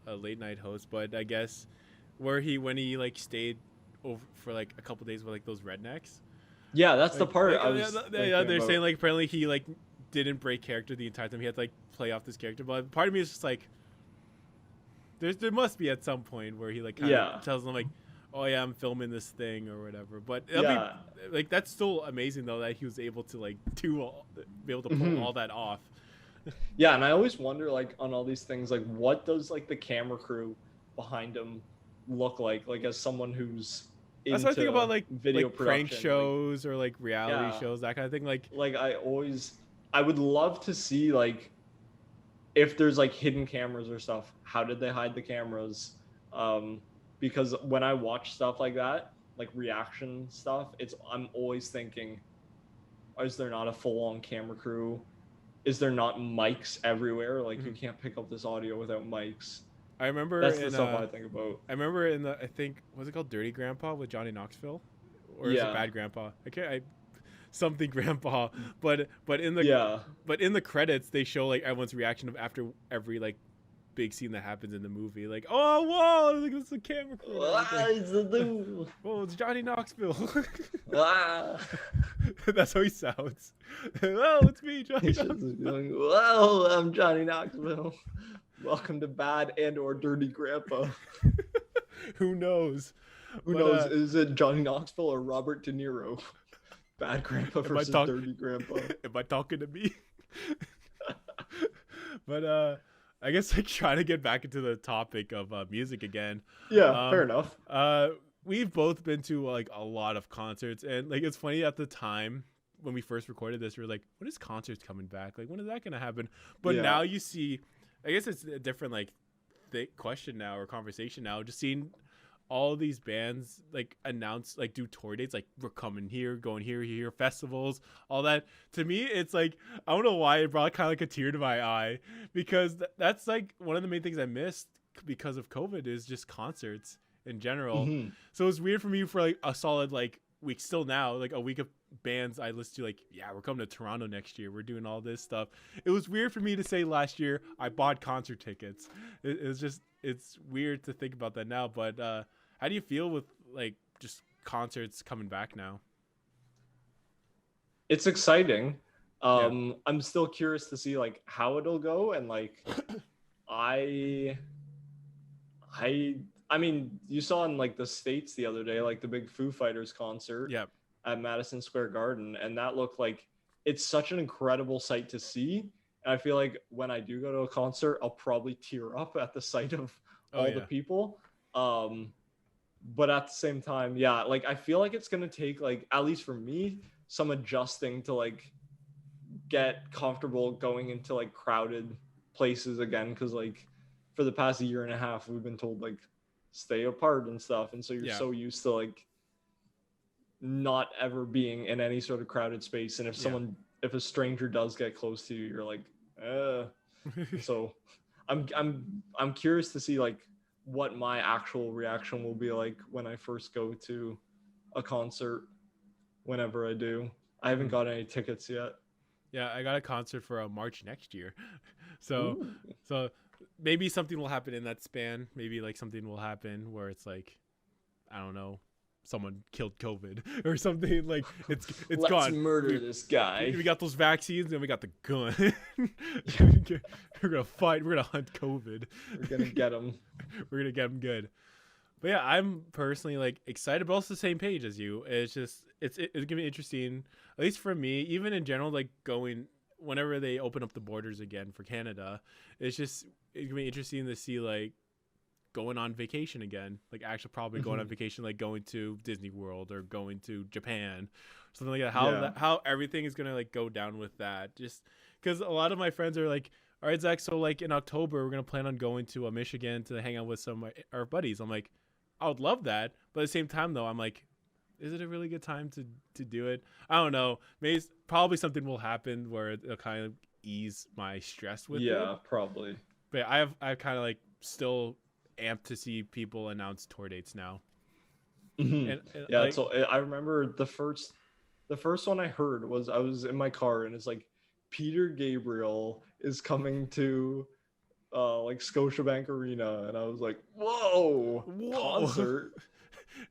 late night host, but I guess when he like stayed over for like a couple days with like those rednecks. Yeah, that's Like, the part like, I was they're about. saying like apparently he like didn't break character the entire time. He had to like play off this character, but part of me is just like, there must be at some point where he like kind of tells them like, "Oh yeah, I'm filming this thing" or whatever. But like that's still amazing though that he was able to like be able to pull all that off. Yeah, and I always wonder like on all these things, like what does like the camera crew behind him look like as someone who's That's what I think about like video prank production, shows or like reality Yeah. shows, that kind of thing. Like I would love to see like if there's like hidden cameras or stuff. How did they hide the cameras? Because when I watch stuff like that, like reaction stuff, I'm always thinking, is there not a full-on camera crew? Is there not mics everywhere? Like you can't pick up this audio without mics. I remember That's the in stuff I think about. I remember in the I think was it called Dirty Grandpa with Johnny Knoxville, or is it Yeah. Bad Grandpa? Something Grandpa, but in the Yeah. but in the credits they show like everyone's reaction of after every like big scene that happens in the movie, like oh whoa, like it's the camera crew. It's the dude. Oh, it's Johnny Knoxville. Ah. That's how he sounds. Oh, it's me, Johnny He's Knoxville. just going, whoa, I'm Johnny Knoxville. Welcome to Bad and or Dirty Grandpa. Who knows? Who knows? Is it Johnny Knoxville or Robert De Niro? Bad Grandpa versus Dirty Grandpa. Am I talking to me? But I guess like trying to get back into the topic of music again. Yeah, fair enough. We've both been to like a lot of concerts, and like it's funny at the time when we first recorded this, we were like, when is concerts coming back? Like when is that gonna happen? But now you see, I guess it's a different like question now or conversation now, just seeing all these bands like announce like do tour dates, like we're coming here, going here, festivals, all that. To me it's like, I don't know why it brought kind of like a tear to my eye, because that's like one of the main things I missed because of COVID is just concerts in general. So it's weird for me for like a solid like week, still now like a week of bands I listen to, like yeah, we're coming to Toronto next year, we're doing all this stuff. It was weird for me to say last year I bought concert tickets. It's just, it's weird to think about that now. But how do you feel with like just concerts coming back now? It's exciting. I'm still curious to see like how it'll go, and like I mean, you saw in like the States the other day, like the big Foo Fighters concert at Madison Square Garden, and that looked like it's such an incredible sight to see. And I feel like when I do go to a concert, I'll probably tear up at the sight of all the people. But at the same time, yeah, like I feel like it's gonna take, like, at least for me, some adjusting to like get comfortable going into like crowded places again, because like for the past year and a half we've been told like stay apart and stuff, and so you're so used to like not ever being in any sort of crowded space, and if a stranger does get close to you, you're like so I'm curious to see like what my actual reaction will be like when I first go to a concert, whenever I do. I haven't got any tickets yet. Yeah, I got a concert for March next year. So maybe something will happen in that span. Maybe like something will happen where it's like, I don't know, someone killed COVID or something. Like it's Let's gone. Murder this guy. We got those vaccines and we got the gun. We're gonna fight. We're gonna hunt COVID. We're gonna get them. We're gonna get them good. But yeah, I'm personally like excited, but also the same page as you. It's just it's gonna be interesting, at least for me. Even in general, like going whenever they open up the borders again for Canada, it's gonna be interesting to see like going on vacation again, like actually probably going on vacation, like going to Disney World or going to Japan, something like that. How everything is gonna like go down with that. Just because a lot of my friends are like, all right, Zach, so like in October we're gonna plan on going to Michigan to hang out with some of our buddies. I'm like, I would love that, but at the same time though, I'm like, is it a really good time to do it? I don't know. Maybe probably something will happen where it'll kind of ease my stress with it. Yeah, probably. But I kind of like still amped to see people announce tour dates now. And yeah, like, so I remember the first one I heard was, I was in my car and it's like, Peter Gabriel is coming to like Scotiabank Arena, and I was like, whoa. Concert.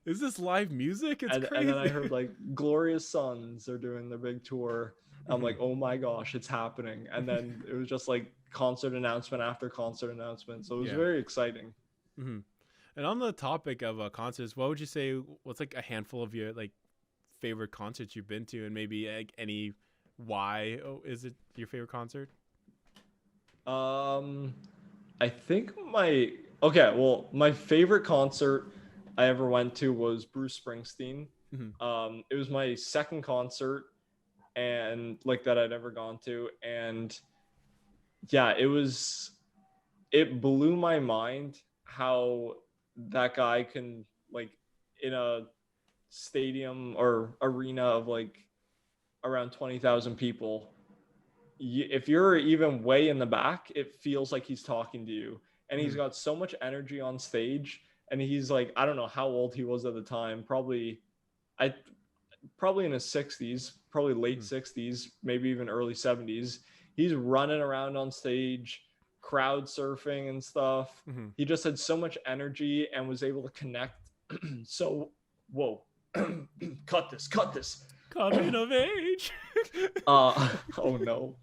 Is this live music? It's crazy. And then I heard like Glorious Sons are doing their big tour. I'm like, oh my gosh, it's happening. And then it was just like concert announcement after concert announcement, so it was very exciting. And on the topic of concerts, what would you say, what's like a handful of your like favorite concerts you've been to, and maybe like any why is it your favorite concert? I think my favorite concert I ever went to was Bruce Springsteen. It was my second concert and like that I'd ever gone to, and yeah, it blew my mind how that guy can, like, in a stadium or arena of like around 20,000 people, if you're even way in the back, it feels like he's talking to you. And he's got so much energy on stage. And he's like, I don't know how old he was at the time. Probably in his 60s, probably late 60s, maybe even early 70s. He's running around on stage, crowd surfing and stuff. He just had so much energy and was able to connect. So, whoa, cut this. Coming of age. Oh no.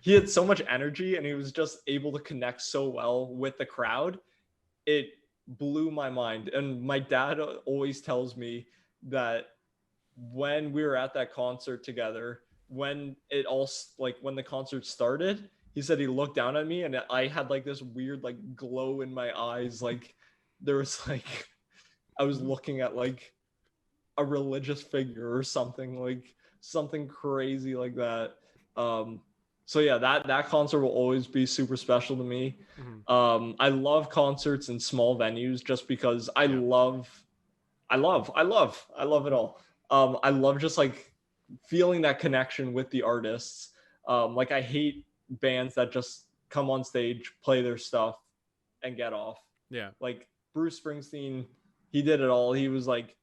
He had so much energy and he was just able to connect so well with the crowd. It blew my mind. And my dad always tells me that when we were at that concert together, when the concert started, he said he looked down at me and I had like this weird like glow in my eyes. Like there was like, I was looking at like a religious figure or something, like something crazy like that. So yeah, that concert will always be super special to me. I love concerts in small venues just because I love it all. I love just like feeling that connection with the artists. Like I hate bands that just come on stage, play their stuff and get off. Yeah. Like Bruce Springsteen, he did it all. He was like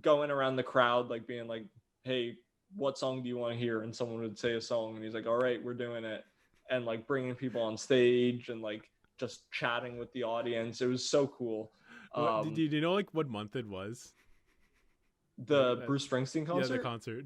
going around the crowd, like being like, hey, what song do you want to hear? And someone would say a song and he's like, all right, we're doing it. And like bringing people on stage and like just chatting with the audience. It was so cool. Do you know like what month it was? The Bruce Springsteen concert? Yeah, the concert.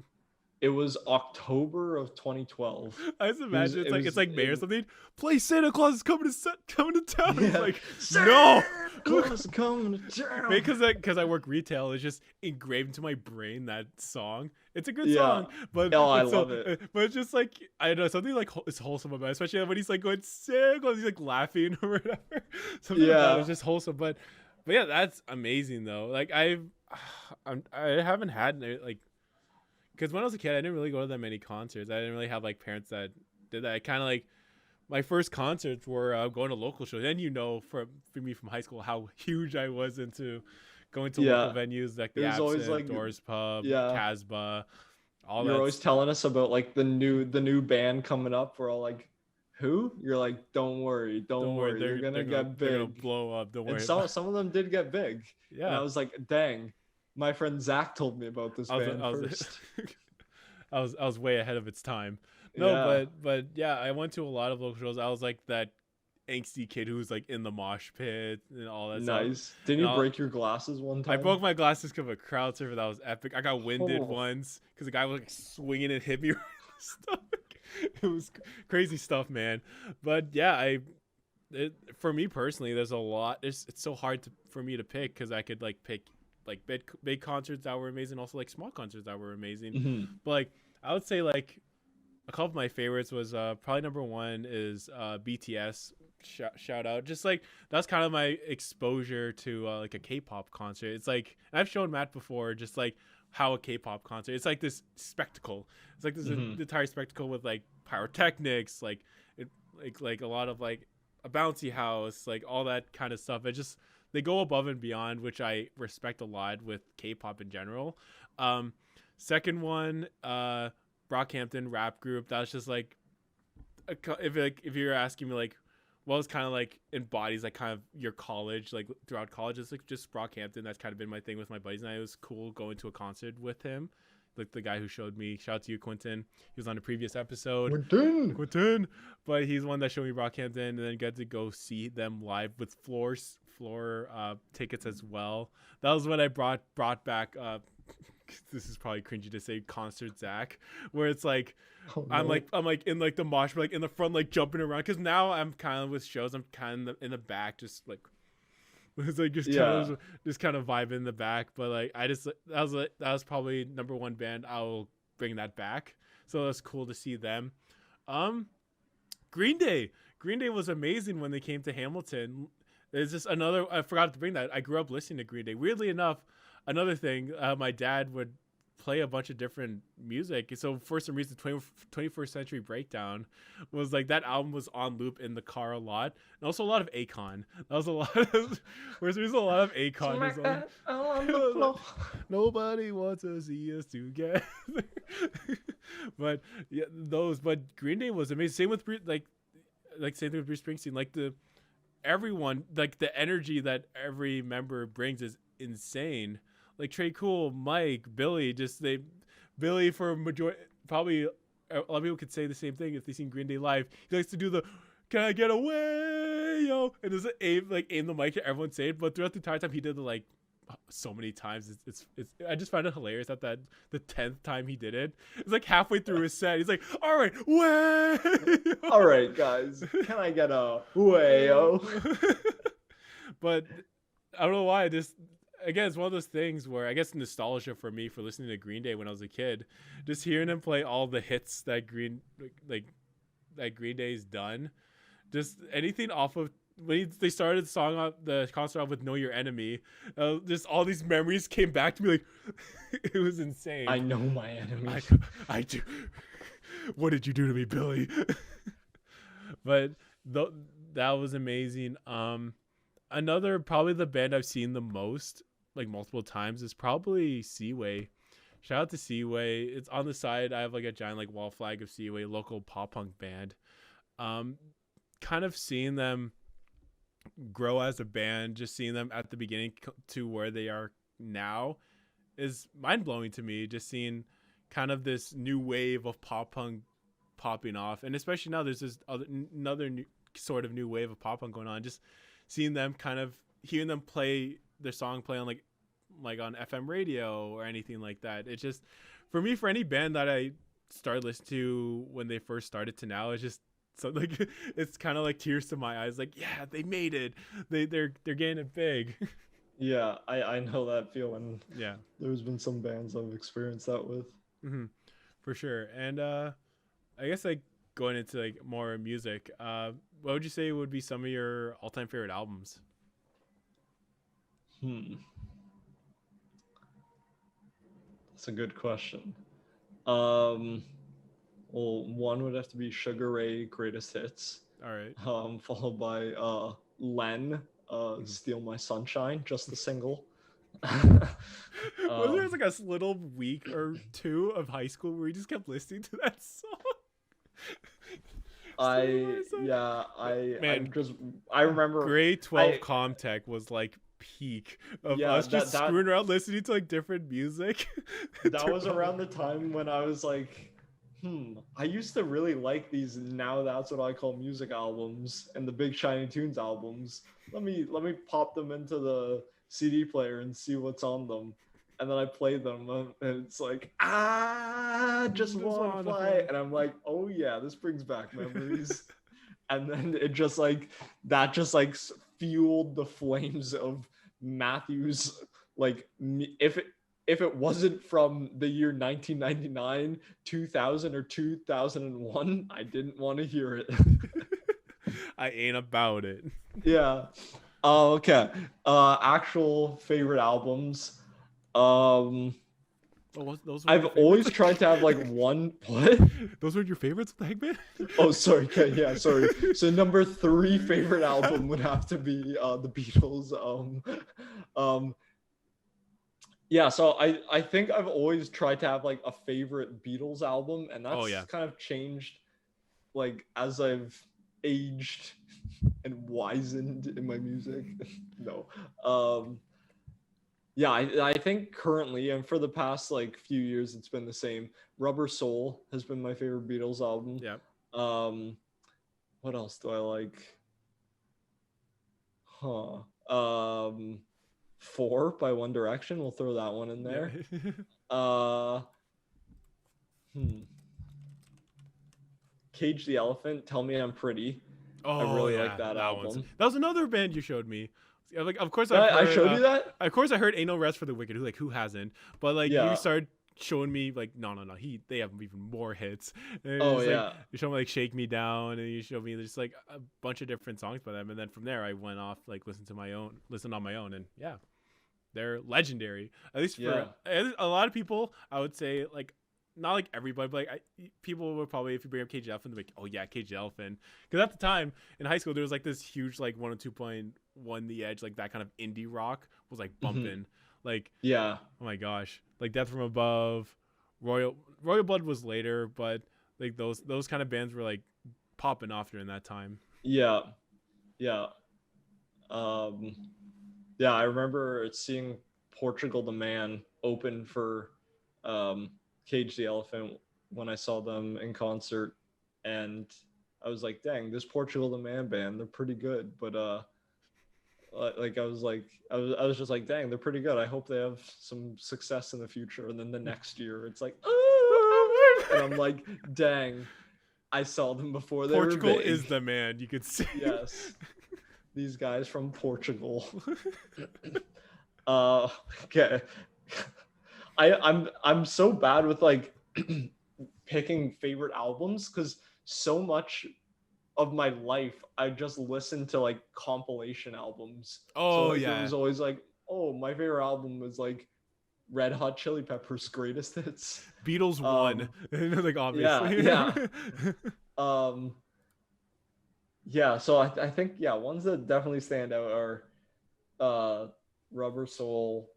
It was October of 2012. I just imagine it's like May or something. Play Santa Claus is coming to town. Yeah. It's like, no, Claus is coming to town. Because I work retail, it's just engraved into my brain, that song. It's a good song, but I love it. But it's just like, I don't know, something like it's wholesome about it, especially when he's like going Santa Claus, he's like laughing or whatever. Something like that is just wholesome, but yeah, that's amazing though. Like I haven't had like. Because when I was a kid, I didn't really go to that many concerts. I didn't really have like parents that did that. I kind of like my first concerts were going to local shows. And you know, for me from high school, how huge I was into going to local venues like the Absinthe, like, Doors Pub, Casbah, all that. You're always telling us about like the new band coming up. We're all like, who? You're like, don't worry. They're gonna get big. They're gonna blow up. Don't worry. And some of them did get big. Yeah. And I was like, dang. My friend Zach told me about this band first. I was way ahead of its time. No, but yeah, I went to a lot of local shows. I was like that angsty kid who was like in the mosh pit and all that stuff. Nice. Didn't you break your glasses one time? I broke my glasses because of a crowd surfer. That was epic. I got winded once because the guy was like swinging and hit me. It was crazy stuff, man. But yeah, for me personally, there's a lot. It's so hard for me to pick because I could like pick like big concerts that were amazing, also like small concerts that were amazing. But like I would say like a couple of my favorites was probably number one is BTS. Shout out, just like that's kind of my exposure to like a K-pop concert. It's like I've shown Matt before, just like how a K-pop concert. It's like this spectacle. It's like this entire spectacle with like pyrotechnics, like a lot of like a bouncy house, like all that kind of stuff. It just they go above and beyond, which I respect a lot with K-pop in general. Second one, Brockhampton rap group. That's just like, if you're asking me like, what was kind of like embodies like kind of your college, like throughout college, it's like just Brockhampton. That's kind of been my thing with my buddies, and it was cool going to a concert with him. Like the guy who showed me, shout out to you, Quentin. He was on a previous episode. Quentin. But he's the one that showed me Brockhampton, and then got to go see them live with floor tickets as well. That was when I brought back. This is probably cringy to say, concert Zach, where it's like I'm like in like the mosh, like in the front, like jumping around. Because now I'm kind of with shows, I'm kind of in the back, just like. It's like just kind of vibe in the back, but like that was probably number one band. I'll bring that back. So that's cool to see them. Green Day was amazing when they came to Hamilton. There's just I forgot to bring that. I grew up listening to Green Day. Weirdly enough, another thing, my dad would play a bunch of different music. So for some reason, 21st Century Breakdown was like that album was on loop in the car a lot, and also a lot of Akon. That was a lot of there's a lot of Akon. on the floor. Nobody wants to see us together. But yeah, but Green Day was amazing. Same with same thing with Bruce Springsteen. Like everyone, like the energy that every member brings is insane. Like Trey Cool, Mike, Billy, Billy for probably a lot of people could say the same thing if they seen Green Day live. He likes to do the "Can I get away, yo?" and just aim the mic at everyone say it. But throughout the entire time, he did it so many times. It's I just find it hilarious that the 10th time he did it, it's like halfway through his set, he's like, "All right, way, all right, guys, can I get a way, yo?" But I don't know why this. Again, it's one of those things where I guess nostalgia for me for listening to Green Day when I was a kid, just hearing him play all the hits that Green Day's done, just anything off of when they started the concert off with "Know Your Enemy," just all these memories came back to me. Like it was insane. I know my enemy. I do. What did you do to me, Billy? But that was amazing. Another probably the band I've seen the most, like multiple times, is probably Seaway. Shout out to Seaway. It's on the side. I have like a giant wall flag of Seaway, local pop punk band. Kind of seeing them grow as a band, just seeing them at the beginning to where they are now is mind blowing to me. Just seeing kind of this new wave of pop punk popping off, and especially now there's another sort of new wave of pop punk going on. Just seeing them, kind of hearing them play their song on like on FM radio or anything like that. It's just for me, for any band that I started listening to when they first started to now, it's just so it's kind of like tears to my eyes. Like, yeah, they made it. They're getting it big. Yeah, I know that feeling. Yeah, there's been some bands I've experienced that with. Mm-hmm. For sure. And I guess going into more music, what would you say would be some of your all-time favorite albums? That's a good question. Well, one would have to be Sugar Ray Greatest Hits. All right. Followed by Len, Steal My Sunshine, just the single. Well, there was a little week or two of high school where we just kept listening to that song. I remember grade 12 Comtech was peak of us just screwing around listening to different music. That was around the time when I was I used to really like these Now That's What I Call Music albums and the Big Shiny Tunes albums. Let me pop them into the CD player and see what's on them. And then I played them and it's just one play. And I'm like, oh yeah, this brings back memories. And then it just fueled the flames of Matthew's, if it wasn't from the year 1999, 2000 or 2001, I didn't want to hear it. I ain't about it. Yeah. Okay. Actual favorite albums. I've always tried to have one. What? Those were your favorites, Hangman? Oh, sorry. Okay, yeah, sorry. So number 3 favorite album would have to be the Beatles. Yeah. So I think I've always tried to have a favorite Beatles album, and that's kind of changed as I've aged and wizened in my music. No. Yeah, I think currently, and for the past few years, it's been the same. Rubber Soul has been my favorite Beatles album. Yeah. What else do I like? 4 by One Direction. We'll throw that one in there. Yeah. Cage the Elephant, Tell Me I'm Pretty. Oh, I really like that album. That was another band you showed me. Of course, I showed you that. Of course, I heard "Ain't No Rest for the Wicked." Who hasn't? But you started showing me no, they have even more hits. And you showed me "Shake Me Down," and you showed me just a bunch of different songs by them. And then from there, I went off listened on my own, and yeah, they're legendary. At least for a lot of people, I would say not everybody, but people would probably, if you bring up Cage the Elephant, they're like, oh yeah, Cage the Elephant. Because at the time in high school, there was this huge 102.1 The Edge, that kind of indie rock was bumping. Like, Yeah. oh my gosh, like Death from Above, Royal Blood was later, but like those kind of bands were like popping off during that time. Yeah. Yeah. Um, yeah, I remember seeing Portugal the Man open for um, Cage the Elephant when I saw them in concert, and I was like, "Dang, this Portugal the Man band, they're pretty good." But like I was just like, "Dang, they're pretty good. I hope they have some success in the future." And then the next year, it's like, and I'm like, "Dang, I saw them before they were Portugal big." is the man. You could see. Yes, these guys from Portugal. Okay. I'm so bad with like picking favorite albums because so much of my life I just listened to like compilation albums. So Oh like it yeah, was always like, oh, my favorite album was like Red Hot Chili Peppers Greatest Hits. Beatles won. Like Yeah, obviously. yeah. Um yeah, so I think yeah, ones that definitely stand out are Rubber Soul,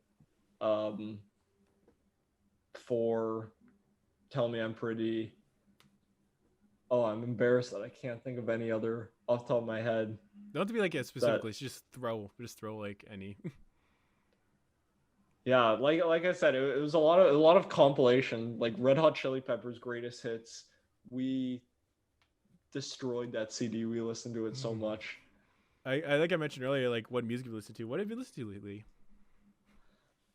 um for Tell Me I'm Pretty. Oh, I'm embarrassed that I can't think of any other off the top of my head. Don't have to be like a That specifically. Just throw like any. yeah, like I said, it was a lot of compilation, like Red Hot Chili Peppers Greatest Hits. We destroyed that CD. We listened to it so much. I like I mentioned earlier, like what music you listen to. What have you listened to lately?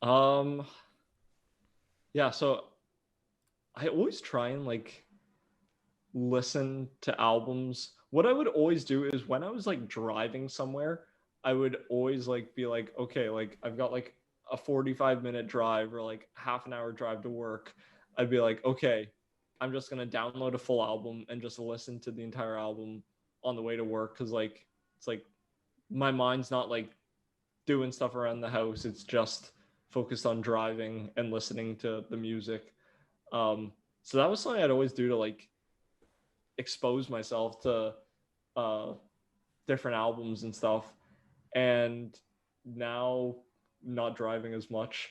Um, yeah, so I always try and like listen to albums. What I would always do is when I was like driving somewhere, I would always like be like, okay, like I've got like a 45-minute drive or like half an hour drive to work. I'd be like, okay, I'm just gonna download a full album and just listen to the entire album on the way to work because like it's like my mind's not like doing stuff around the house. It's just focused on driving and listening to the music. So that was something I'd always do to like expose myself to uh, different albums and stuff. And now, not driving as much,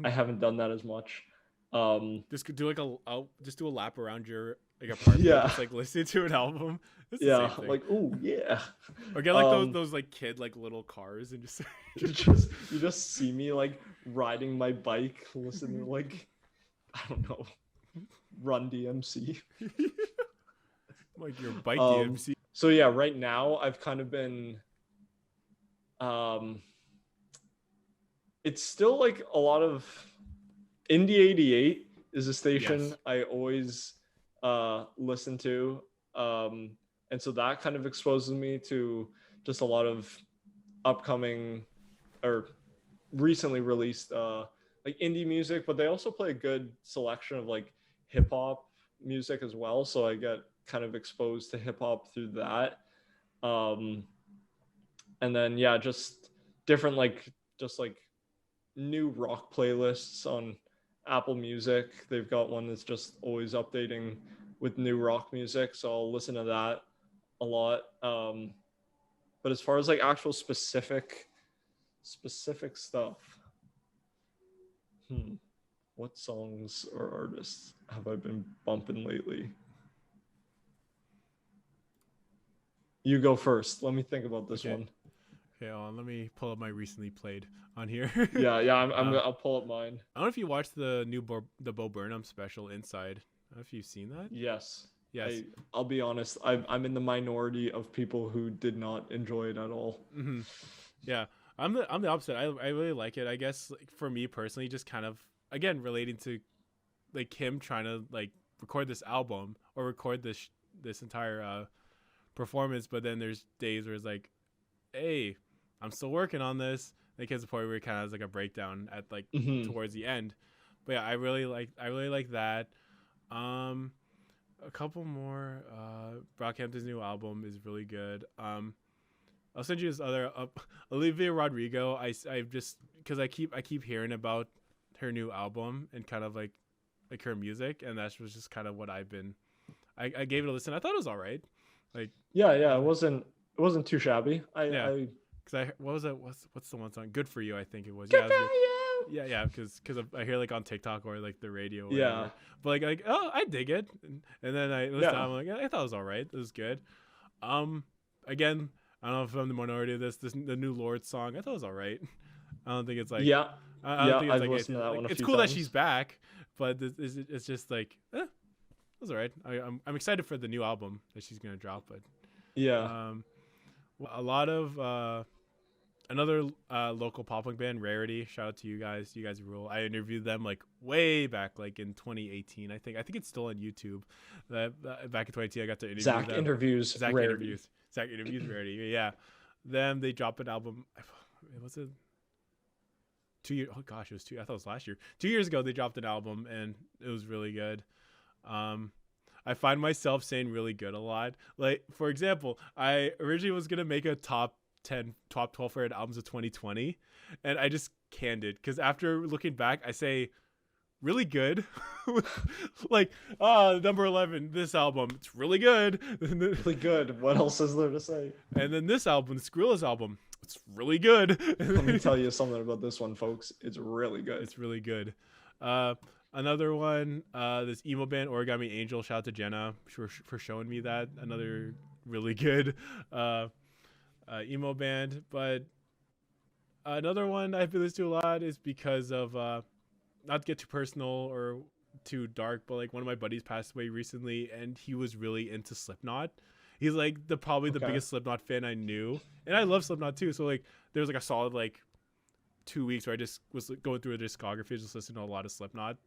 I haven't done that as much. Just do like just do a lap around your like apartment, Yeah, just like listening to an album. It's the yeah, same thing. like oh yeah. Or get like those like kid like little cars and just You just see me like riding my bike, listening to like I don't know, Run DMC. like your bike Um, DMC. so yeah, right now I've kind of been um it's still like a lot of Indie 88 is a station Yes. I always listen to. And so that kind of exposes me to just a lot of upcoming or recently released like indie music, but they also play a good selection of like hip hop music as well. So I get kind of exposed to hip hop through that. Um, and then yeah, just different like just like new rock playlists on Apple Music. They've got one that's just always updating with new rock music, so I'll listen to that a lot. But as far as like actual specific stuff, what songs or artists have I been bumping lately? You go first. Let me think about this Okay. one. Okay, let me pull up my recently played on here. Yeah, yeah. uh, I'll pull up mine. I don't know if you watched the new the Bo Burnham special Inside. I don't know if you've seen that. Yes. Yes. I'll be honest. I'm in the minority of people who did not enjoy it at all. Mm-hmm. Yeah, I'm the opposite. I really like it. I guess like, for me personally, just kind of again relating to like him trying to like record this album or record this entire performance, but then there's days where it's like, hey, I'm still working on this. Like at the point where it kind of has like a breakdown at like Mm-hmm. towards the end. But yeah, I really like that. Um, a couple more. Brockhampton's new album is really good. I'll send you this other Olivia Rodrigo. I just because I keep hearing about her new album and kind of like her music, and that was just kind of what I've been. I gave it a listen. I thought it was all right. Like Yeah, yeah. It wasn't too shabby. yeah, Cause what was it? What's the one song? Good for You, I think it was. Good Yeah, for you. yeah. Because I hear like on TikTok or like the radio or Yeah. whatever. But like oh, I dig it. And then I listened. Yeah. I'm like, I thought it was all right. It was good. Again, I don't know if I'm the minority of this. The new Lord song, I thought it was all right. I don't think it's like. Yeah. I don't think it's I've like listened to that one a it's few cool times. that she's back, but it's just like it was all right. I'm excited for the new album that she's gonna drop, but Yeah. a lot of another local pop punk band, Rarity. Shout out to you guys. You guys rule. I interviewed them like way back, like in 2018. I think it's still on YouTube. Back in 2018, I got to interview Zach them. interviews. Zach Rarity. interviews Rarity. Yeah, them. They dropped an album. Was it 2 years? Oh gosh, it was two. I thought it was last year. 2 years ago, they dropped an album, and it was really good. I find myself saying really good a lot. Like, for example, I originally was gonna make a top 12 favorite albums of 2020, and I just canned it because after looking back, I say really good. Like, number 11, this album, it's really good. Really good. What else is there to say? And then this album, Skrilla's album, it's really good. Let me tell you something about this one, folks. It's really good. It's really good. Another one, this emo band Origami Angel. Shout out to Jenna for showing me that. Another really good emo band. But another one I've been listening to a lot is because of not to get too personal or too dark, but like one of my buddies passed away recently, and he was really into Slipknot. He's like probably the biggest Slipknot fan I knew, and I love Slipknot too. So like there was like a solid like 2 weeks where I just was going through a discography, just listening to a lot of Slipknot.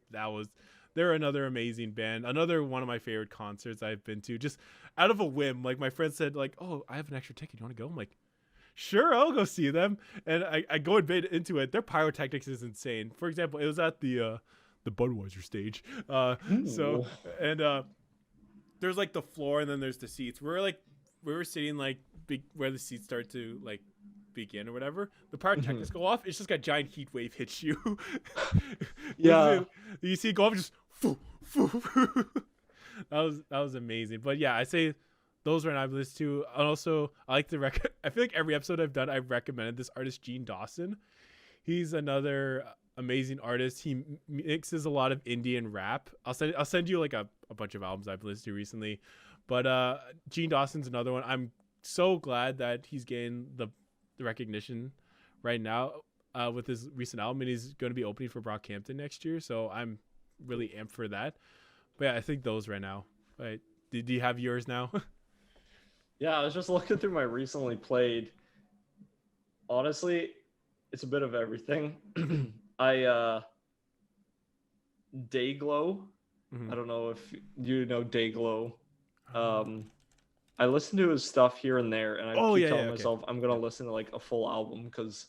They're another amazing band. Another one of my favorite concerts I've been to, just out of a whim. Like my friend said, like, "Oh, I have an extra ticket. You want to go?" I'm like, "Sure, I'll go see them." And I go and bid into it. Their pyrotechnics is insane. For example, it was at the Budweiser stage. So and there's like the floor, and then there's the seats. We were sitting like where the seats start to like begin or whatever. The pyrotechnics go off. It's just got giant heat wave hits you. Yeah. You see it go off, just foo, foo, foo. That was amazing. But yeah, I say those right now I've listened to. And also, I like to I feel like every episode I've done, I've recommended this artist, Gene Dawson. He's another amazing artist. He mixes a lot of Indian rap. I'll send you like a bunch of albums I've listened to recently. But Gene Dawson's another one. I'm so glad that he's getting the recognition right now with his recent album, and he's going to be opening for Brockhampton next year. So I'm really amped for that. But yeah, I think those right now. Right? Do you have yours now? Yeah, I was just looking through my recently played. Honestly, it's a bit of everything. Dayglow. I don't know if you know Dayglow. I listen to his stuff here and there, and I keep telling myself I'm gonna listen to like a full album because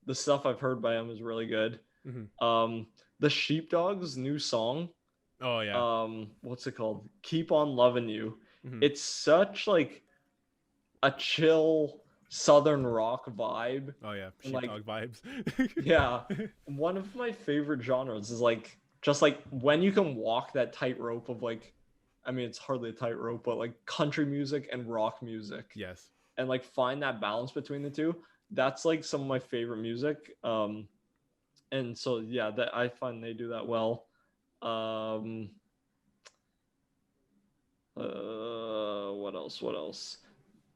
the stuff I've heard by him is really good. The Sheepdogs' new song. Oh yeah. What's it called? Keep on Loving You. It's such like a chill southern rock vibe. Oh yeah, Sheepdog vibes. Yeah, one of my favorite genres is like just like when you can walk that tightrope of like, I mean, it's hardly a tightrope, but like country music and rock music. Yes. And like find that balance between the two. That's like some of my favorite music. And so yeah, that I find they do that well. What else?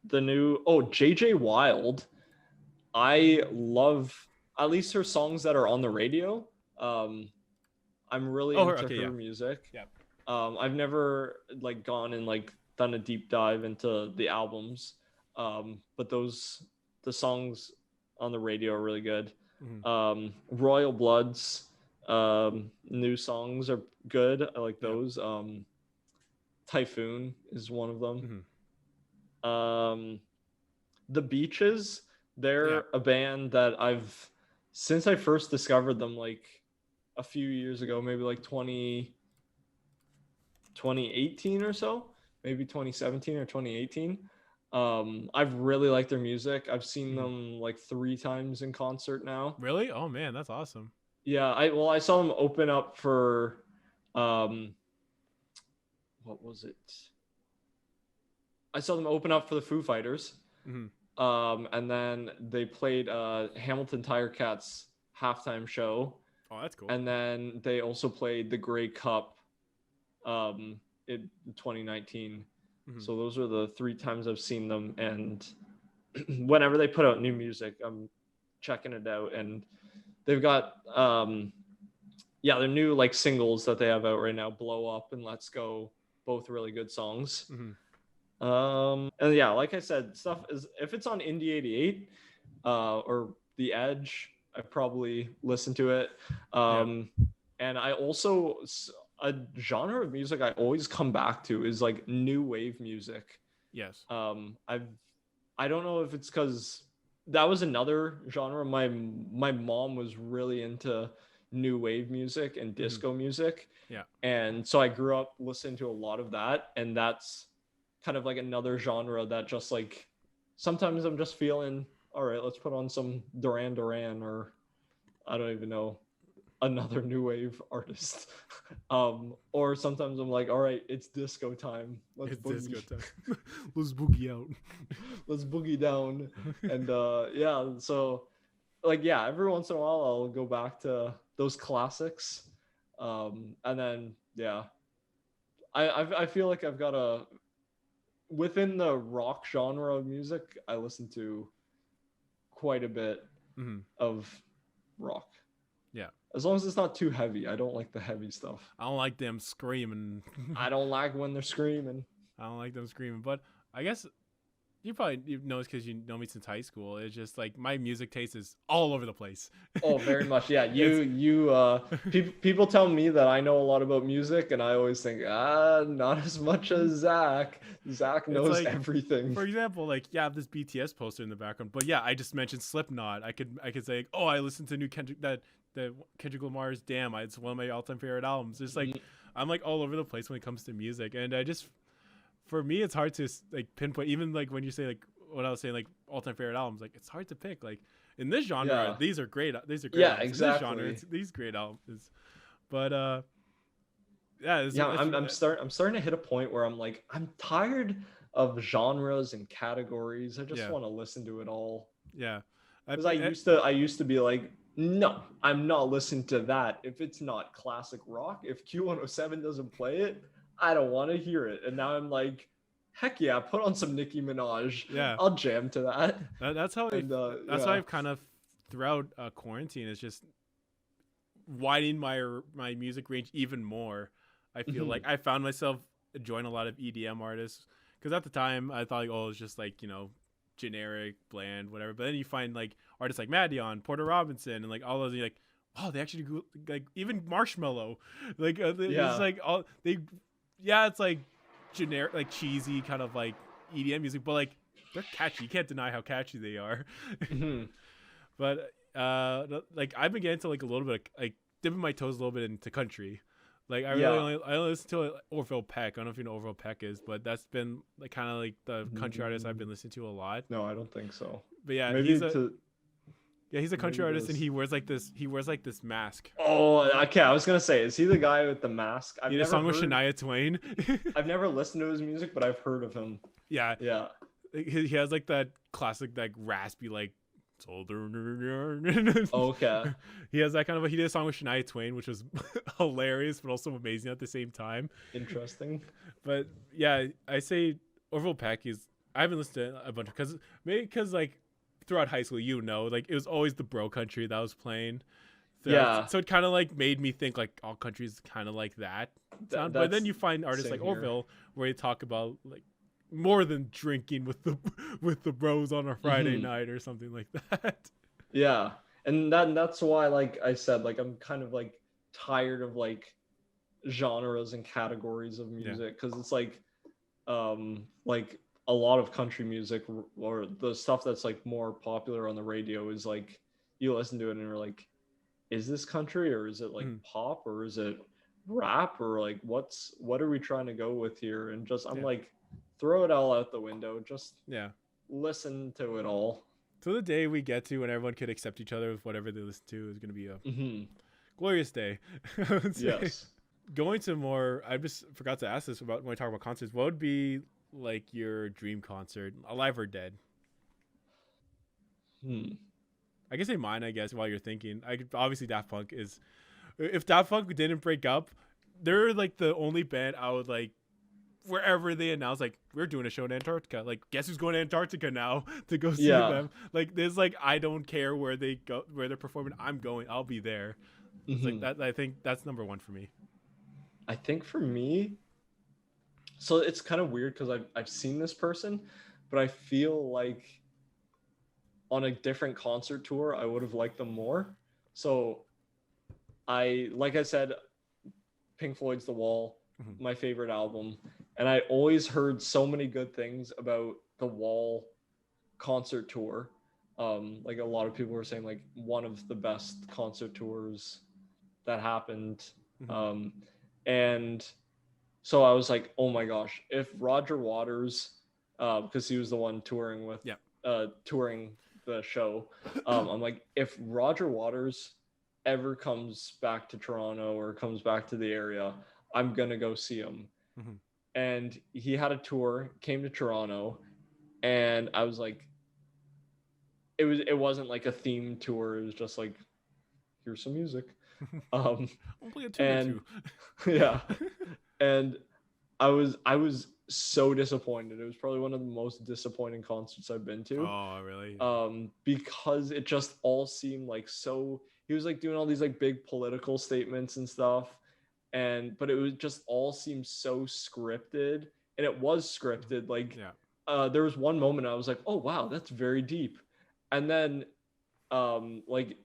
The new JJ Wild. I love at least her songs that are on the radio. I'm really into her music. Yeah. I've never like gone and like done a deep dive into the albums. But the songs on the radio are really good. Royal Blood's new songs are good. I like those. Typhoon is one of them. The Beaches, they're a band that since I first discovered them like a few years ago, maybe like 2018 or so, maybe 2017 or 2018. I've really liked their music. I've seen them like 3 times in concert now. Really? Oh man, that's awesome. Yeah, I saw them open up for what was it? I saw them open up for the Foo Fighters. And then they played Hamilton Tiger Cats halftime show, Oh, that's cool. and then they also played the Grey Cup in 2019. Mm-hmm. So those are the 3 times I've seen them, and whenever they put out new music, I'm checking it out, and they've got their new like singles that they have out right now, Blow Up and Let's Go, both really good songs. Mm-hmm. And yeah, like I said, stuff is, if it's on Indie 88 or The Edge, I probably listen to it. And I also, a genre of music I always come back to is like new wave music. Yes. I don't know if it's because that was another genre. My mom was really into new wave music and disco music. Yeah. And so I grew up listening to a lot of that, and that's kind of like another genre that just like sometimes I'm just feeling, all right, let's put on some Duran Duran, or I don't even know, another new wave artist. Or sometimes I'm like, all right, it's disco time. Let's boogie. Disco time. Let's boogie out. Let's boogie down. And so like, yeah, every once in a while I'll go back to those classics. And then I feel like I've got within the rock genre of music, I listen to quite a bit of rock. Yeah. As long as it's not too heavy. I don't like the heavy stuff. I don't like them screaming. I don't like when they're screaming. I don't like them screaming. But I guess you've noticed because you know me since high school. It's just like my music taste is all over the place. Oh, very much. Yeah. People tell me that I know a lot about music, and I always think, not as much as Zach. Zach knows like, everything. For example, like, yeah, I have this BTS poster in the background, but yeah, I just mentioned Slipknot. I could say, like, oh, I listened to new Kendrick Lamar's Damn. It's one of my all-time favorite albums. It's like I'm like all over the place when it comes to music, and for me, it's hard to like pinpoint. Even like when you say like what I was saying, like all-time favorite albums, like it's hard to pick. Like in this genre, these are great. These are great. Yeah, albums. exactly. In this genre, these great albums. But I'm starting to hit a point where I'm like, I'm tired of genres and categories. I just want to listen to it all. Yeah, because I used to be like, no, I'm not listening to that if it's not classic rock. If Q107 doesn't play it, I don't want to hear it. And now I'm like, heck yeah, put on some Nicki Minaj. Yeah, I'll jam to that. That's how how I've kind of throughout quarantine is just widening my music range even more. I feel like I found myself enjoying a lot of EDM artists, because at the time I thought like, oh, it's just like, you know, generic, bland, whatever. But then you find like artists like Madeon, Porter Robinson, and like all those, you're like, wow, they actually do, like even Marshmello, like it's like all they, it's like generic, like cheesy kind of like EDM music, but like they're catchy. You can't deny how catchy they are. But like I've been getting to like a little bit of, like dipping my toes a little bit into country. Like I only listen to Orville Peck. I don't know if you know Orville Peck is, but that's been like kind of like the country artist I've been listening to a lot. No, I don't think so. But yeah, maybe he's a country artist, and he wears like this mask. Oh, okay. I was gonna say, is he the guy with the mask? He did a song with Shania Twain. I've never listened to his music, but I've heard of him. Yeah. Yeah. He has like that classic, like raspy, like. Okay. He has that kind of. He did a song with Shania Twain, which was hilarious, but also amazing at the same time. Interesting. But yeah, I say Orville Peck is. I haven't listened to a bunch because like throughout high school, you know, like it was always the bro country that was playing. So it kind of like made me think like all countries kind of like that. But then you find artists like Orville where they talk about like more than drinking with the bros on a Friday night or something like that. Yeah, and that's why, like I said, like I'm kind of like tired of like genres and categories of music, because it's like a lot of country music or the stuff that's like more popular on the radio is like you listen to it and you're like, is this country, or is it like pop, or is it rap, or like what are we trying to go with here? And just I'm like, throw it all out the window. Just listen to it all. So the day we get to when everyone could accept each other with whatever they listen to is going to be a glorious day. Yes. Going to more, I just forgot to ask this about when we talk about concerts. What would be like your dream concert, alive or dead? Hmm. I can say mine, I guess, while you're thinking. Obviously Daft Punk is. If Daft Punk didn't break up, they're like the only band I would like. Wherever they announce like we're doing a show in Antarctica, like guess who's going to Antarctica now to go see Yeah. them? Like there's like I don't care where they go, where they're performing. I'm going. I'll be there. It's like Hmm. that. I think that's number one for me. I think for me, so it's kind of weird because I've seen this person, but I feel like on a different concert tour, I would have liked them more. So like I said, Pink Floyd's The Wall, Mhm. my favorite album, and I always heard so many good things about the Wall concert tour. Like a lot of people were saying, like one of the best concert tours that happened. Mhm. Um, and so I was like, oh my gosh, if Roger Waters, because he was the one touring with, Yeah. touring the show, I'm like, if Roger Waters ever comes back to Toronto or comes back to the area, I'm gonna go see him. Mhm. And he had a tour, came to Toronto, and I was like, it wasn't like a theme tour. It was just like, here's some music. Um, I'll play a tune or and two. yeah, and I was so disappointed. It was probably one of the most disappointing concerts I've been to. Oh, really? Because it just all seemed like so. He was like doing all these like big political statements and stuff, but it was just all seemed so scripted, and it was scripted. Like, Yeah. there was one moment I was like, oh wow, that's very deep, and then like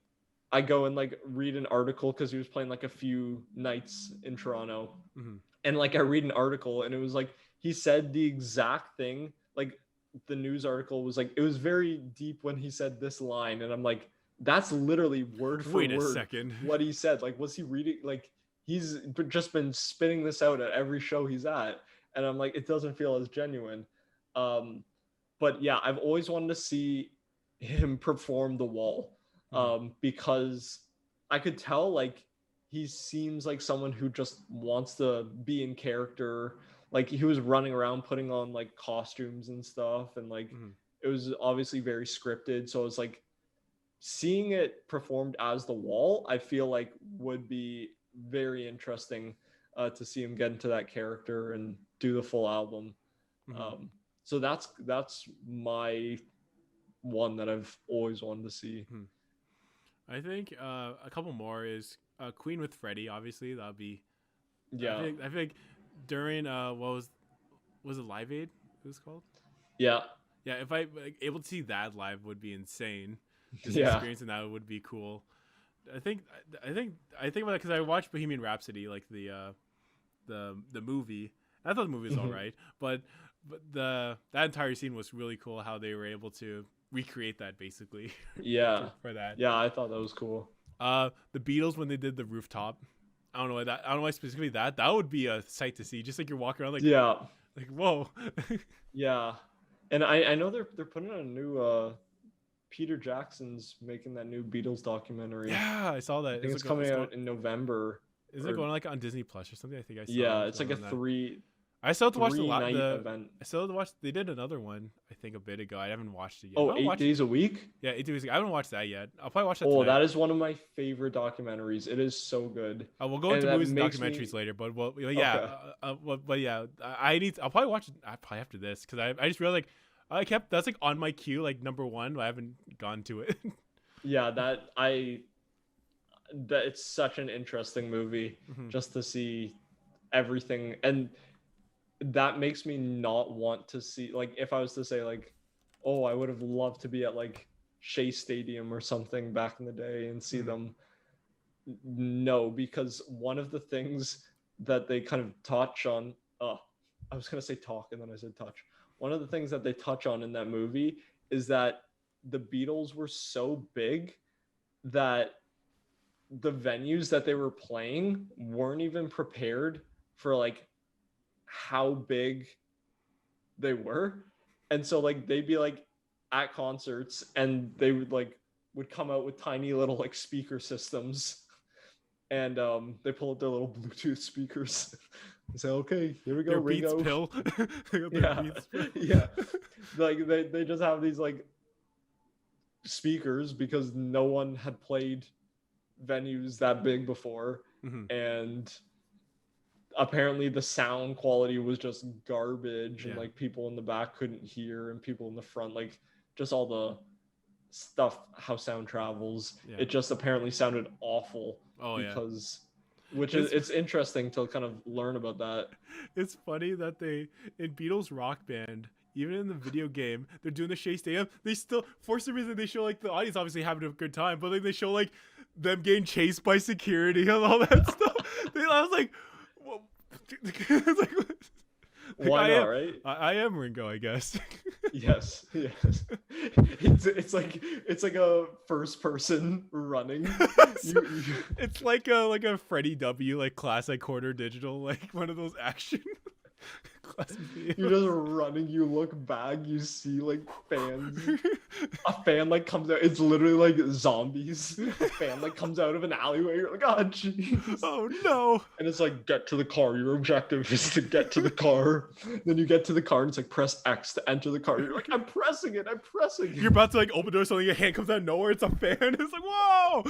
I go and like read an article because he was playing like a few nights in Toronto, Mhm. and like I read an article and it was like he said the exact thing. Like the news article was like it was very deep when he said this line, and I'm like, that's literally word for Wait a word second. what he said. Like, was he reading? Like, he's just been spitting this out at every show he's at, and I'm like, it doesn't feel as genuine. Um, but yeah, I've always wanted to see him perform The Wall, Mhm. because I could tell like he seems like someone who just wants to be in character. Like he was running around putting on like costumes and stuff, and like Mhm. it was obviously very scripted. So it's like seeing it performed as The Wall, I feel like would be very interesting, to see him get into that character and do the full album. Mhm. Um, so that's my one that I've always wanted to see. Mhm. I think a couple more is Queen with Freddie. Obviously, that'll be. Yeah, I feel like during what was it Live Aid? It was called. yeah, Yeah, if I like, able to see that live would be insane. Just yeah. experiencing that would be cool. I think I think about it because I watched Bohemian Rhapsody, like the movie. I thought the movie was all Mhm. right, but that entire scene was really cool. How they were able to recreate that basically Yeah, for that. yeah. I thought that was cool. The Beatles when they did the rooftop. I don't know why that. I don't know why specifically that. That would be a sight to see. Just like you're walking around, Yeah, like whoa. yeah. And I know they're putting on a new, Peter Jackson's making that new Beatles documentary. Yeah, I saw I that. think it's coming out in November. Is it Or going like on Disney Plus or something? I think I saw it yeah, was it's like going a on that. three I still have to watch three night the. event. I still have to watch. They did another one. I think a bit ago. I haven't watched it yet. Oh, I'll eight watch it. days a week. Yeah, 8 days ago. I haven't watched that yet. I'll probably watch that Oh, tonight. that is one of my favorite documentaries. It is so good. We'll go And into that movies and makes documentaries me later, but well, yeah, okay. but yeah, I need. I'll probably watch it. Probably after this because I just realized like I kept that's like on my queue like number one, but I haven't gone to it. Yeah, that it's such an interesting movie Mhm. just to see everything, and that makes me not want to see, like, if I was to say like, oh, I would have loved to be at like Shea Stadium or something back in the day and see Mhm. them. No, because one of the things that they kind of touch on, I was gonna say talk and then I said touch. One of the things that they touch on in that movie is that the Beatles were so big that the venues that they were playing weren't even prepared for like how big they were. And so like they'd be like at concerts and they would come out with tiny little like speaker systems, and they pull out their little Bluetooth speakers and say, okay, here we go, Their Beats Ringo. pill. They got their Yeah. Beats pill. Yeah. Like they just have these like speakers because no one had played venues that big before, Mm-hmm. and apparently the sound quality was just garbage, and Yeah. like people in the back couldn't hear, and people in the front, like just all the stuff, how sound travels, Yeah. it just apparently sounded awful. Oh yeah. Because which is It's it's interesting to kind of learn about that. it's funny that they in Beatles Rock Band, even in the video game, they're doing the Shea Stadium. They still, for some reason, they show like the audience obviously having a good time, but like they show like them getting chased by security and all that stuff. I was like, well, it's like Why I not, am, right? I am Ringo, I guess. Yes, yes. It's like a first person running. You It's like a Freddie W like classic quarter digital, like one of those action classic you're videos. just running. You look back. You see like fans. A fan like comes out. It's literally like zombies. A fan like comes out of an alleyway. You're like, oh jeez. Oh no. And it's like, get to the car. Your objective is to get to the car. Then you get to the car and it's like, press X to enter the car. You're like, I'm pressing it. I'm pressing it. You're about to like open the door, something, a hand comes out of nowhere. It's a fan. It's like, whoa.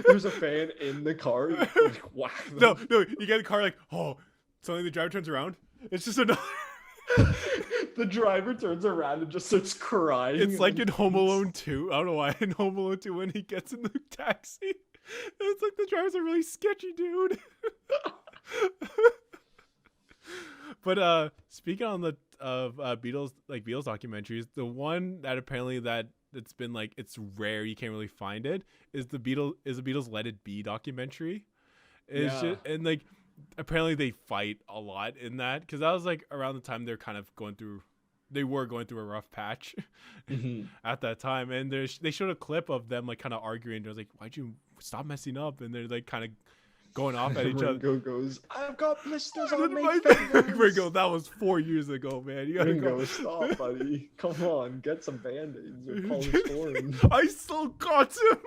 There's a fan in the car. You're like, whack them. No, you get in the car like, oh, suddenly the driver turns around. It's just another. The driver turns around and just starts crying. It's like in Home Alone 2. I don't know why. In Home Alone 2, when he gets in the taxi, it's like the driver's a really sketchy dude. But speaking on the of Beatles documentaries, the one that apparently that it's been like it's rare, you can't really find it, is the Beatles Let It Be documentary. It's Yeah. just, and like apparently they fight a lot in that, because that was like around the time they're kind of going through a rough patch at that time, and they showed a clip of them like kind of arguing. They're like, why'd you stop messing up? And they're like kind of going off at each other. Ringo goes, I've got blisters on my fingers. Ringo, that was 4 years ago, man. You gotta Ringo, go. stop, buddy. Come on, get some band-aids or call his phone. I still got him.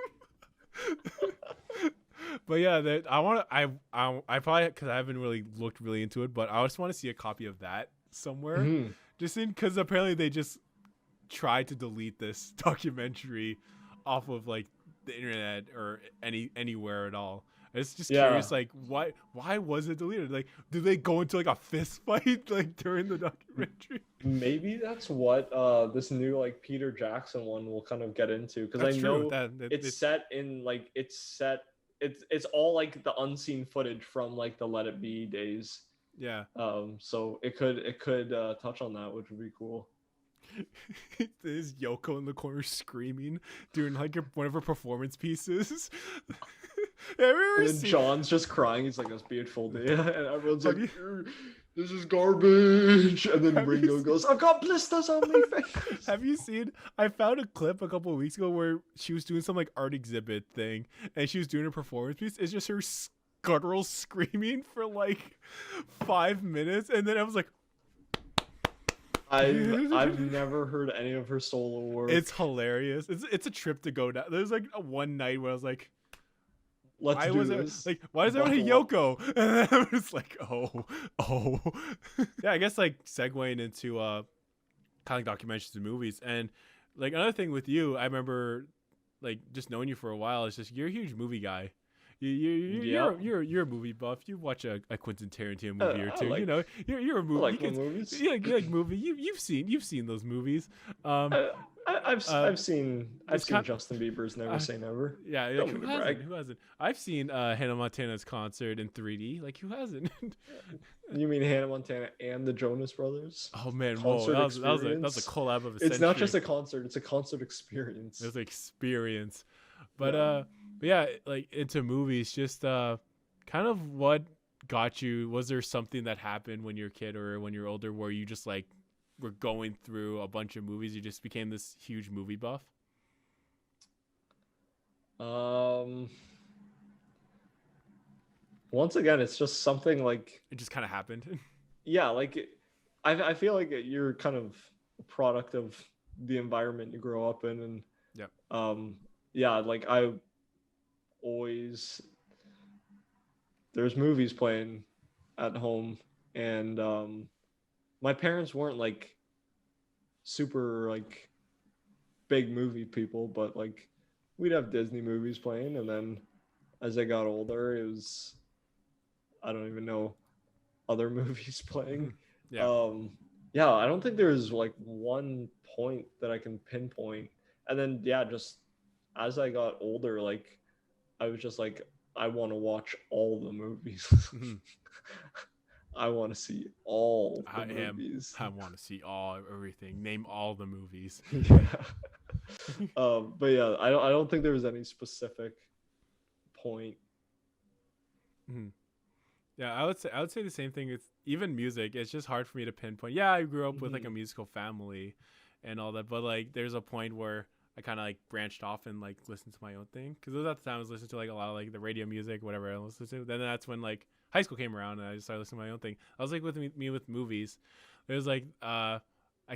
But yeah, I probably, because I haven't really looked really into it, but I just want to see a copy of that somewhere. Mm-hmm. Just in, because apparently they just tried to delete this documentary off of like the internet or anywhere at all. It's just curious, like why was it deleted? Like, did they go into like a fist fight like during the documentary? Maybe that's what this new like Peter Jackson one will kind of get into, because I know it's all like the unseen footage from like the Let It Be days. Yeah. So it could touch on that, which would be cool. There's Yoko in the corner screaming, doing like one of her performance pieces. And then John's just crying. He's like, "That's beautiful, day," and everyone's like, "This is garbage." And then Ringo goes, "I've got blisters on my fingers." Have you seen? I found a clip a couple of weeks ago where she was doing some like art exhibit thing, and she was doing a performance piece. It's just her guttural screaming for like 5 minutes, and then I was like, I've never heard any of her solo work. It's hilarious. It's a trip to go down. There's like one night where I was like, let's do this. Like, why is everyone Yoko? And I was like, oh. Yeah, I guess like segueing into kind of like documentaries and movies. And like another thing with you, I remember like just knowing you for a while, it's just you're a huge movie guy. You're a movie buff. You watch a Quentin Tarantino movie or two. You know, you're a movie. I like movies. You like movie. You've seen those movies. I've seen Justin Bieber's Never Say Never. Yeah, like, who hasn't? I've seen Hannah Montana's concert in 3D. Like, who hasn't? You mean Hannah Montana and the Jonas Brothers? Oh man, whoa, that was a collab of a century. It's not just a concert; it's a concert experience. It's an experience, but yeah, like into movies, just kind of what got you. Was there something that happened when you're a kid or when you're older where you just like were going through a bunch of movies, you just became this huge movie buff? Once again, it's just something like it just kind of happened. Yeah, like I feel like you're kind of a product of the environment you grow up in, and yeah, like I always there's movies playing at home, and my parents weren't like super like big movie people, but like we'd have Disney movies playing, and then as I got older, it was, I don't even know, other movies playing. Yeah. Yeah, I don't think there's like one point that I can pinpoint. And then yeah, just as I got older, like I was just like, I want to watch all the movies. Mhm. I want to see all the I movies. want to see everything. Name all the movies. Yeah. But yeah, I don't think there was any specific point. Mhm. Yeah, I would say the same thing. It's even music. It's just hard for me to pinpoint. Yeah, I grew up with like a musical family and all that, but like there's a point where I kind of like branched off and like listened to my own thing, because it was at the time I was listening to like a lot of like the radio music, whatever I listened to. Then that's when like high school came around and I just started listening to my own thing. I was like with me with movies. There's like I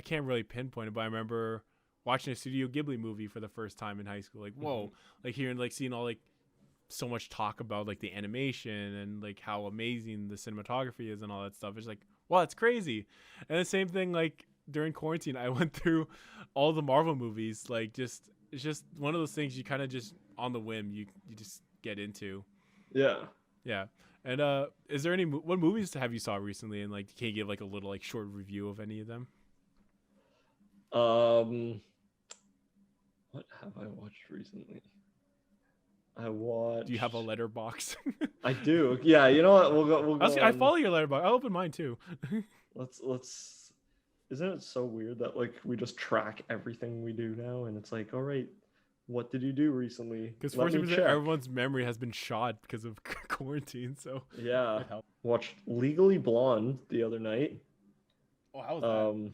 can't really pinpoint it, but I remember watching a Studio Ghibli movie for the first time in high school. Like whoa, like hearing like seeing all like so much talk about like the animation and like how amazing the cinematography is and all that stuff. It's like, wow, it's crazy. And the same thing, like during quarantine, I went through all the Marvel movies. Like just, it's just one of those things you kind of just on the whim, you just get into. Yeah. Yeah. And is there any, what movies have you saw recently? And like, can you give like a little like short review of any of them? What have I watched recently? I watched. Do you have a letterbox? I do. Yeah, you know what? We'll go I follow your letterbox. I'll open mine too. Let's. Isn't it so weird that like we just track everything we do now, and it's like, all right, what did you do recently? Because fortunately, everyone's memory has been shot because of quarantine. So yeah, watched Legally Blonde the other night. Oh, how was that?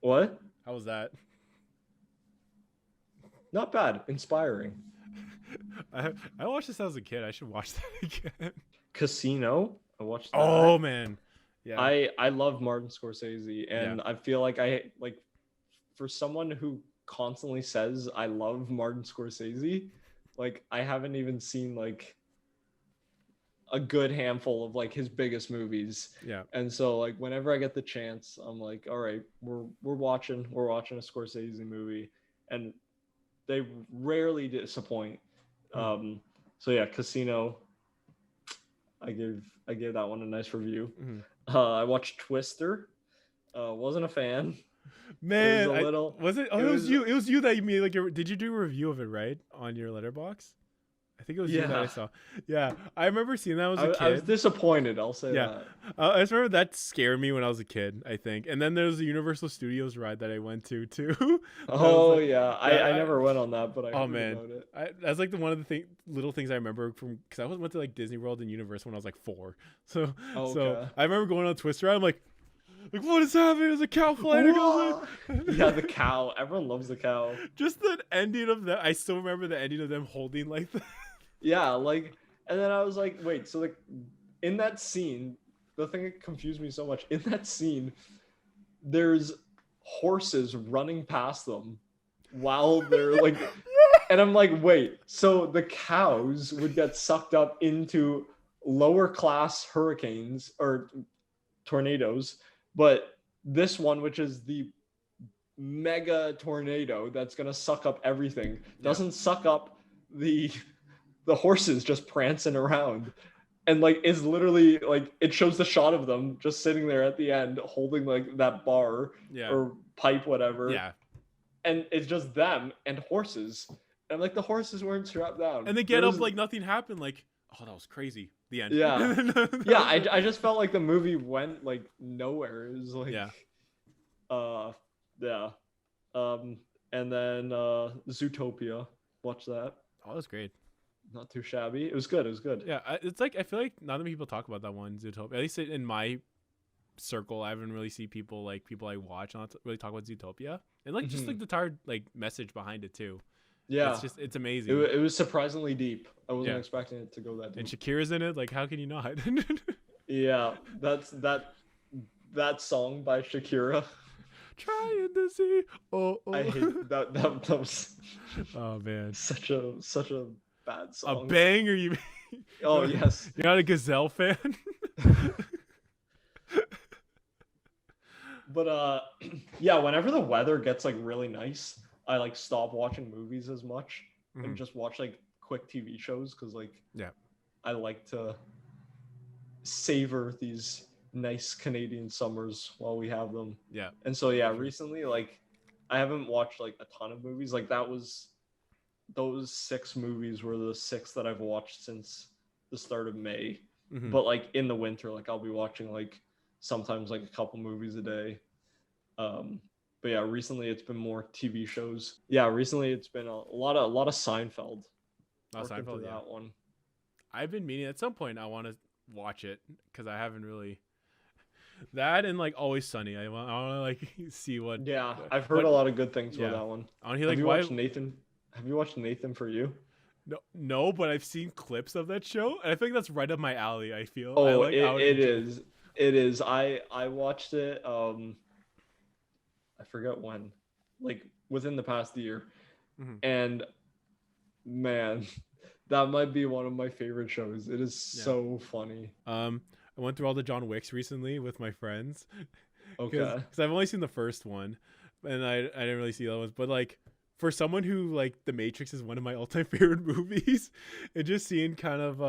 What? How was that? Not bad. Inspiring. I watched this as a kid. I should watch that again. Casino. I watched that. Oh man. Yeah. I love Martin Scorsese, and yeah. I feel like for someone who constantly says I love Martin Scorsese, like I haven't even seen like a good handful of like his biggest movies. Yeah. And so like whenever I get the chance, I'm like, all right, we're watching a Scorsese movie, and they rarely disappoint. So yeah, Casino. I gave that one a nice review. I watched Twister. Wasn't a fan. Man, it was you. It was you that you made like. Did you do a review of it right on your letterbox? I think it was you that I saw. Yeah, I remember seeing that as a kid. I was disappointed. I'll say that. I just remember that scared me when I was a kid, I think. And then there's the Universal Studios ride that I went to too. Oh like, yeah, I never went on that, but I heard about it. That's like one of the little things I remember from, because I went to like Disney World and Universal when I was like 4. So I remember going on Twister. I'm like what is happening? There's a cow flying. Yeah, the cow. Everyone loves the cow. Just the ending of that. I still remember the ending of them holding like that. Yeah, like, and then I was like, wait, so like, in that scene, the thing that confused me so much, in that scene, there's horses running past them while they're like, and I'm like, wait, so the cows would get sucked up into lower class hurricanes or tornadoes, but this one, which is the mega tornado that's gonna suck up everything, doesn't suck up the horses just prancing around, and like is literally like it shows the shot of them just sitting there at the end holding like that bar or pipe, whatever. Yeah. And it's just them and horses. And like the horses weren't strapped down. And they get up like nothing happened. Like, oh, that was crazy. The end. Yeah. Yeah. I just felt like the movie went like nowhere. It was like, yeah. And then Zootopia. Watch that. Oh, that's great. Not too shabby. It was good. Yeah, it's like I feel like not many people talk about that one, Zootopia. At least in my circle, I haven't really seen people I watch not really talk about Zootopia, and like just like the entire like message behind it too. Yeah, it's amazing. It was surprisingly deep. I wasn't expecting it to go that deep. And Shakira's in it. Like, how can you not? Yeah, that song by Shakira. Trying to see. Oh. I hate that. That was. Oh man, such a bad song. A banger, you mean? Oh yes. You're not a Gazelle fan? But yeah, whenever the weather gets like really nice, I like stop watching movies as much and Mhm. just watch like quick TV shows because like Yeah. I like to savor these nice Canadian summers while we have them. Yeah. And so yeah, For sure. recently like I haven't watched like a ton of movies. Like that was those 6 movies were the 6 that I've watched since the start of May. Mhm. But like in the winter, like I'll be watching like sometimes like a couple movies a day. Um, but yeah, recently it's been more TV shows. Yeah, recently it's been a lot of Seinfeld. Oh, Working Seinfeld. through Yeah. that one. I've been meaning at some point I want to watch it because I haven't really that and like Always Sunny. I want to like see Yeah, I've heard what a lot of good things about yeah. that one. I want to hear Have like you why. watched Nathan? Have you watched Nathan for You? No, but I've seen clips of that show, and I think that's right up my alley. I feel I Oh, like. I would it enjoy. is. It is. I watched it. I forget when, like within the past year, Mhm. and man, that might be one of my favorite shows. It is Yeah. so funny. I went through all the John Wicks recently with my friends because Okay. I've only seen the first one, and I didn't really see the other ones. But like for someone who like The Matrix is one of my all time favorite movies, and just seeing kind of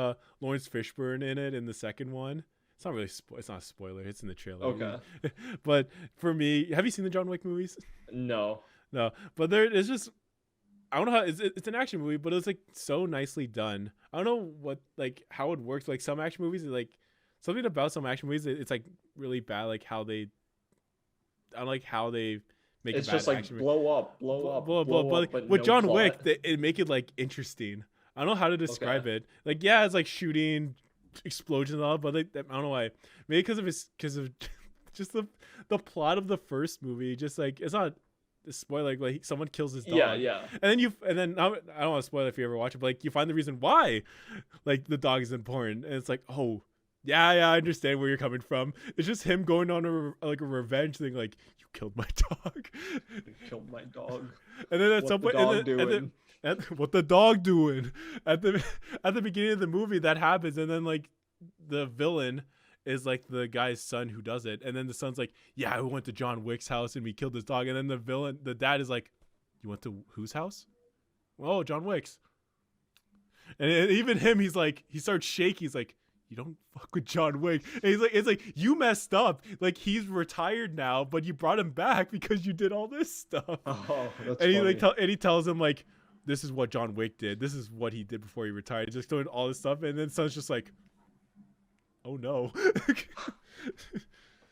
Lawrence Fishburne in it in the second one. It's not really it's not a spoiler. It's in the trailer. Okay. But for me, have you seen the John Wick movies? No. No, but there it's just I don't know how it's an action movie, but it's like so nicely done. I don't know what like how it works. Like some action movies, like something about some action movies, it's like really bad. Like how they, I don't like how they make a It's bad just like action movie. blow up, blow up, blow But up, like, but with no John plot. Wick, it make it like interesting. I don't know how to describe Okay. it. Like yeah, it's like shooting, explosions and all, but like I don't know why. Maybe because of just the plot of the first movie. Just like it's not a spoiler. Like someone kills his dog. Yeah, yeah. And then I don't want to spoil it if you ever watch it, but like you find the reason why, like the dog is important, and it's like, oh, yeah, I understand where you're coming from. It's just him going on like a revenge thing, like you killed my dog, You killed my dog. and then at What some the point, dog and then doing? what the dog doing at the at the beginning of the movie that happens, and then like the villain is like the guy's son who does it, and then the son's like, yeah, we went to John Wick's house and we killed his dog, and then the dad is like, you went to whose house? Oh, John Wick's. And even him, he's like, he starts shaking. He's like, you don't fuck with John Wick. And he's like, it's like you messed up. Like he's retired now, but you brought him back because you did all this stuff. Oh, that's And he funny. like and he tells him like, this is what John Wick did. This is what he did before he retired. He's just doing all this stuff, and then son's just like, oh no.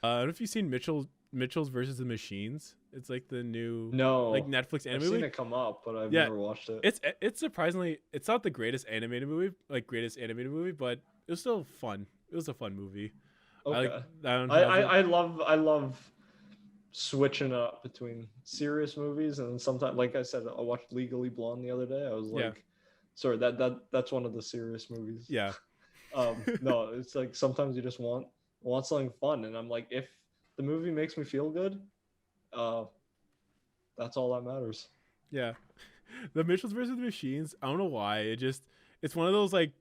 I don't know if you've seen Mitchell's versus the Machines. It's like the new No, like Netflix I've anime seen movie. it come up, but I've Yeah, never watched it. it's surprisingly it's not the greatest animated movie, but it was still fun. It was a fun movie. Okay. I don't I, have I, it. I love I love switching up between serious movies and sometimes, like I said, I watched Legally Blonde the other day. I was like, Yeah. sorry, that's one of the serious movies. Yeah. No, it's like sometimes you just want something fun, and I'm like, if the movie makes me feel good, uh, that's all that matters. Yeah. The Mitchells versus the Machines, I don't know why. It's one of those like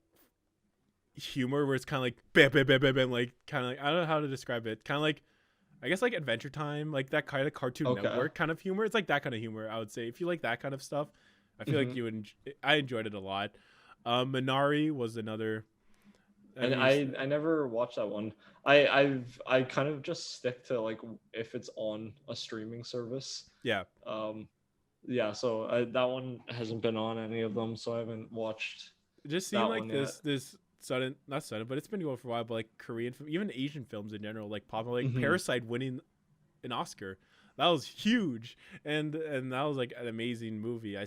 humor where it's kind of like bam bam bam bam bam, like kind of like I don't know how to describe it. Kind of like I guess like Adventure Time, like that kind of Cartoon Okay. Network kind of humor. It's like that kind of humor, I would say. If you like that kind of stuff, I feel like Mhm. you would. I enjoyed it a lot. Minari was another. And mean, I never watched that one. I kind of just stick to like if it's on a streaming service. yeah, Yeah, so that one hasn't been on any of them, so I haven't watched it just that seemed like one yet. this sudden, not sudden, but it's been going for a while. But like Korean, even Asian films in general, like pop, like Mhm. Parasite winning an Oscar. That was huge, and that was like an amazing movie. I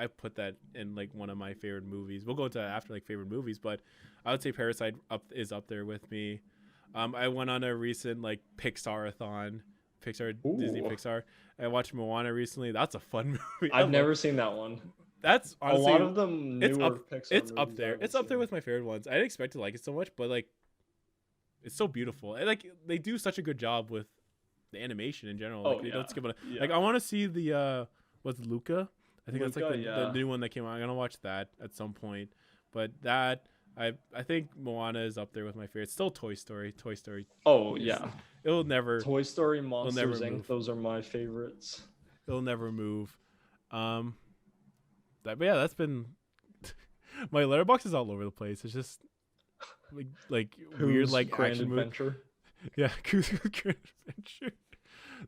put that in like one of my favorite movies. We'll go into that after like favorite movies, but I would say Parasite is up there with me. I went on a recent like Pixar-a-thon, Disney Ooh. Pixar. I watched Moana recently. That's a fun movie. I've never seen that one. That's A honestly lot of them it's newer up Pixar it's up movies I there. haven't It's up there seen. with my favorite ones. I didn't expect to like it so much, but like it's so beautiful. And like they do such a good job with the animation in general. Like Oh, they yeah. don't skip on it. Yeah. Like I want to see the what's Luca? I think that's like Luca, the yeah. new one that came out. I'm gonna watch that at some point. But that I think Moana is up there with my favorite. Still Toy Story. Toy Story. Oh is- yeah. It'll never Toy Story, Monsters never Inc. move. Those are my favorites. it'll never move. Um, but yeah, that's been my letterbox is all over the place. It's just like weird Who's like Grand action movie. Adventure? Yeah, Cruise Grand Adventure.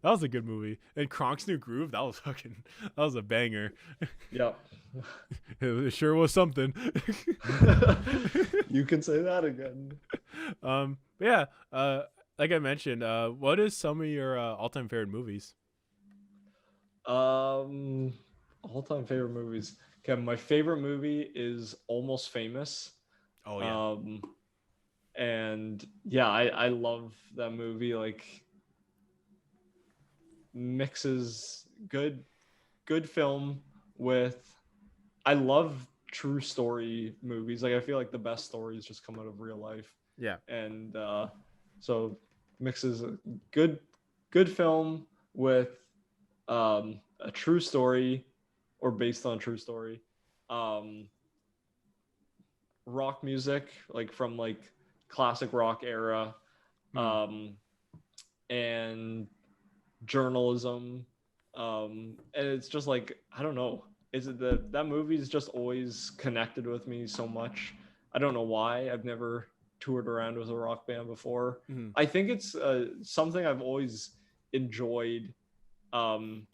That was a good movie. And Kronk's New Groove, that was a banger. Yeah. It sure was something. You can say that again. But yeah, like I mentioned, what is some of your all-time favorite movies? Um, All-time favorite movies. Okay, my favorite movie is Almost Famous. Oh yeah. Um, and yeah, I love that movie. Like mixes good film with I love true story movies. Like I feel like the best stories just come out of real life. Yeah. And so mixes a good film with a true story or based on a true story. Um, Rock music like from like classic rock era, Hmm. um, and journalism, and it's just like I don't know. Is it that movie's just always connected with me so much? I don't know why. I've never toured around with a rock band before. Hmm. I think it's something I've always enjoyed, um,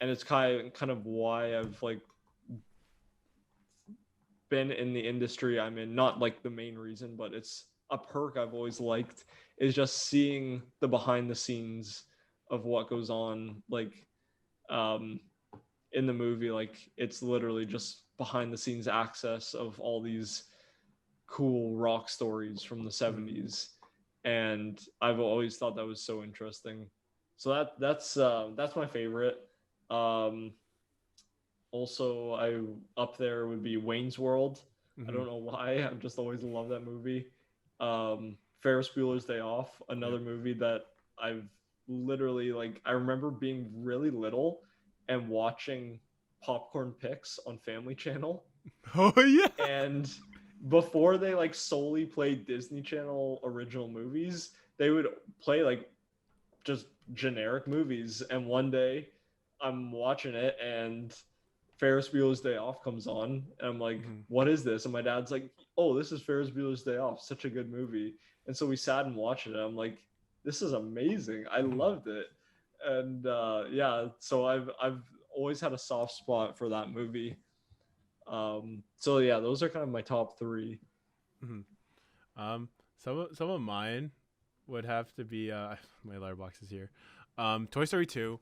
and it's kind of why I've like been in the industry I'm in. Not like the main reason, but it's a perk I've always liked is just seeing the behind the scenes of what goes on. Like um, in the movie, like it's literally just behind the scenes access of all these cool rock stories from the Hmm. 70s, and I've always thought that was so interesting. So that's my favorite. um Also, I up there would be Wayne's World. I Hmm. don't know why, I've just always loved that movie. Ferris Bueller's Day Off, Yep. another movie that I've literally like I remember being really little and watching Popcorn Picks on Family Channel. Oh yeah. And before they like solely played Disney Channel original movies, they would play like just generic movies. And one day I'm watching it and Ferris Bueller's Day Off comes on, and I'm like, Hmm. "What is this?" And my dad's like, "Oh, this is Ferris Bueller's Day Off. Such a good movie." And so we sat and watched it. And I'm like, "This is amazing. I Hmm. loved it." And yeah, so I've always had a soft spot for that movie. So yeah, those are kind of my top three. Hmm. Some of mine would have to be my letterbox is here. Toy Story 2.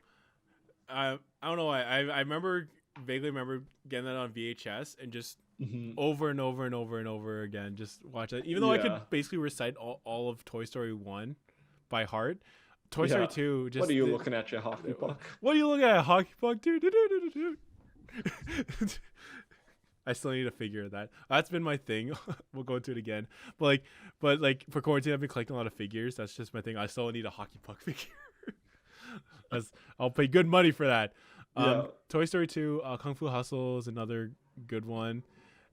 I don't know why. I remember vaguely remember getting that on VHS and just Mm-hmm. over and over and over and over again just watch that. Even though I Yeah, could basically recite all of Toy Story 1 by heart, Toy Story yeah. 2 What are just you looking at, your hockey puck? what are you looking at, hockey puck? I still need to figure that. That's been my thing. We'll go into it again. But like for quarantine, I've been collecting a lot of figures. That's just my thing. I still need a hockey puck figure. That's, I'll pay good money for that. Yeah. Toy Story 2, Kung Fu Hustle is another good one.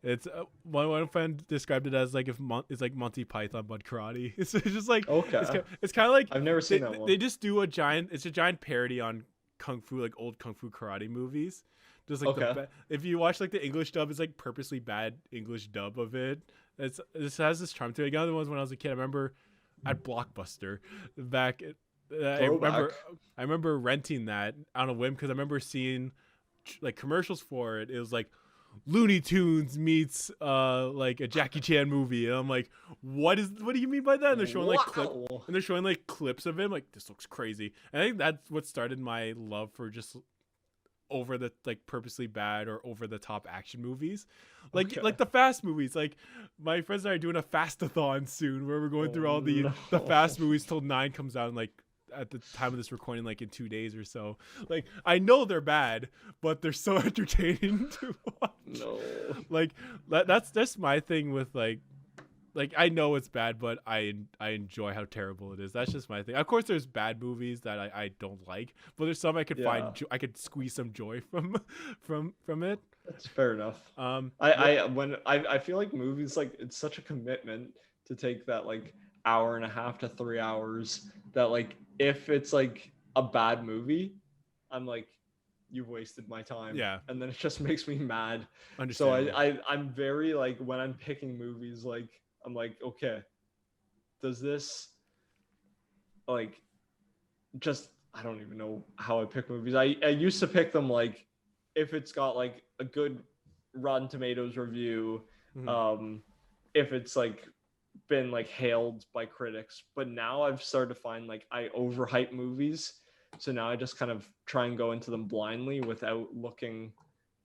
It's one friend described it as like if it's like Monty Python but karate. It's just like Okay. it's kind of like I've never seen that one. they just do a giant. It's a giant parody on kung fu, like old kung fu karate movies. Just like Okay. if you watch like the English dub, it's like purposely bad English dub of it. This has this charm to it. Again, other ones when I was a kid, I remember at Blockbuster back. Throwback. I remember renting that on a whim because I remember seeing like commercials for it. It was like Looney Tunes meets like a Jackie Chan movie, and I'm like, what do you mean by that? And Wow. they're showing like clips of it. I'm like, this looks crazy. And I think that's what started my love for just over the like purposely bad or over the top action movies, Okay. like the fast movies. Like my friends and I are doing a fastathon soon where we're going Oh through all no. the fast movies till 9 comes out, like at the time of this recording, like in 2 days or so. Like I know they're bad, but they're so entertaining to watch. No. Like that's my thing with like I know it's bad, but I enjoy how terrible it is. That's just my thing. Of course, there's bad movies that I don't like, but there's some I could Yeah, I could squeeze some joy from from it. that's fair enough. What? I feel like movies like it's such a commitment to take that like hour and a half to 3 hours that like if it's like a bad movie, I'm like you've wasted my time. Yeah, And then it just makes me mad. So understandable. I'm very like, when I'm picking movies, like I'm like, okay, does this like just, I don't even know how I pick movies. I used to pick them like if it's got like a good Rotten Tomatoes review, Mhm. um, if it's like been like hailed by critics. But now I've started to find like I overhype movies. So now I just kind of try and go into them blindly without looking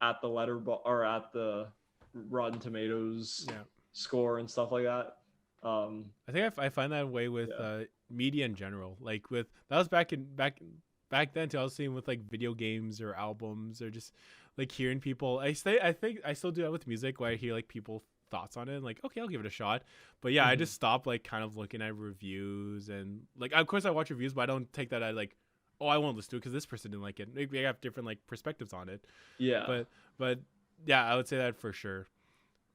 at the or at the Rotten Tomatoes Yeah, score and stuff like that. I think I find that way with Yeah. media in general. Like with that was back then too. I was seeing with like video games or albums or just like hearing people. I think I still do that with music where I hear like people thoughts on it and like okay, I'll give it a shot. But yeah, I Mm-hmm. just stop like kind of looking at reviews and like of course I watch reviews, but I don't take that I like oh I won't listen to it because this person didn't like it. Maybe I have different like perspectives on it. Yeah. But yeah, I would say that for sure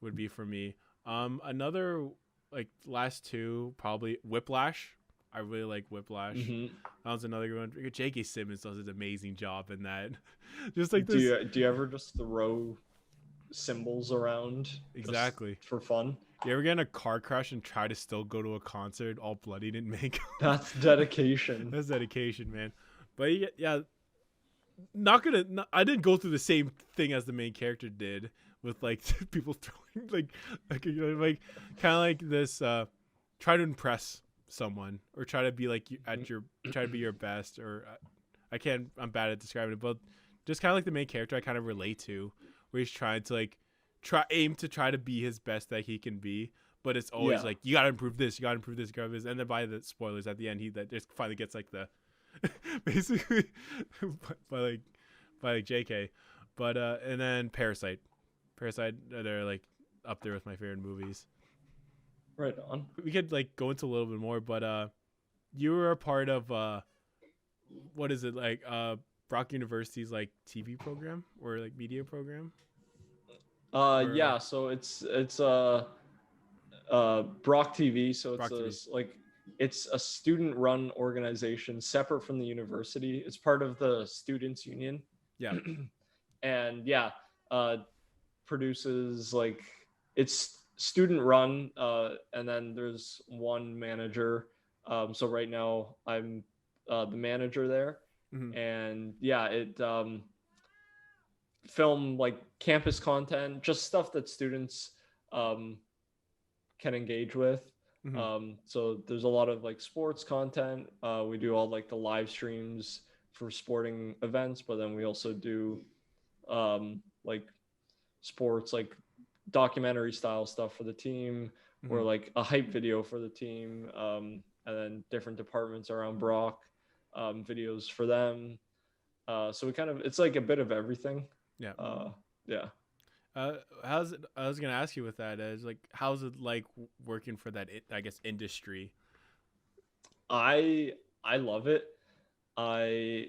would be for me. Another like last two probably Whiplash. I really like Whiplash. Mm-hmm. That was another good one. J.K. Simmons does an amazing job in that. Just like Do this, you ever just throw symbols around just exactly. for fun? You ever get in a car crash and try to still go to a concert all bloodied and make? That's dedication. That's dedication, man. But yeah, not gonna. Not, I didn't go through the same thing as the main character did with like people throwing like like kind of like this. Try to impress someone or try to be like you at your try to be your best or I can't. I'm bad at describing it, but just kind of like the main character I kind of relate to, where he's trying to like aim to try to be his best that he can be. But it's always Yeah. like you gotta improve this, you gotta improve this, you gotta improve this. And then by the spoilers at the end, he that just finally gets like the basically by like JK. But and then Parasite they're like up there with my favorite movies. Right on. We could like go into a little bit more, but you were a part of what is it like Brock University's like TV program or like media program or Yeah, so it's Brock TV, so it's Brock a TV. like it's a student run organization separate from the university. It's part of the students union. Yeah. And yeah, uh produces like, it's student run, and then there's one manager. So right now I'm the manager there. Mm-hmm. And yeah, it film like campus content, just stuff that students um can engage with. Mm-hmm. So there's a lot of like sports content. We do all like the live streams for sporting events, but then we also do like sports, like documentary style stuff for the team, or Mm-hmm. like a hype video for the team, and then different departments around Brock, videos for them. So we kind of, it's like a bit of everything. Yeah. Uh, yeah. How's it? I was gonna ask you with that is like how's it like working for that I guess industry? I love it. I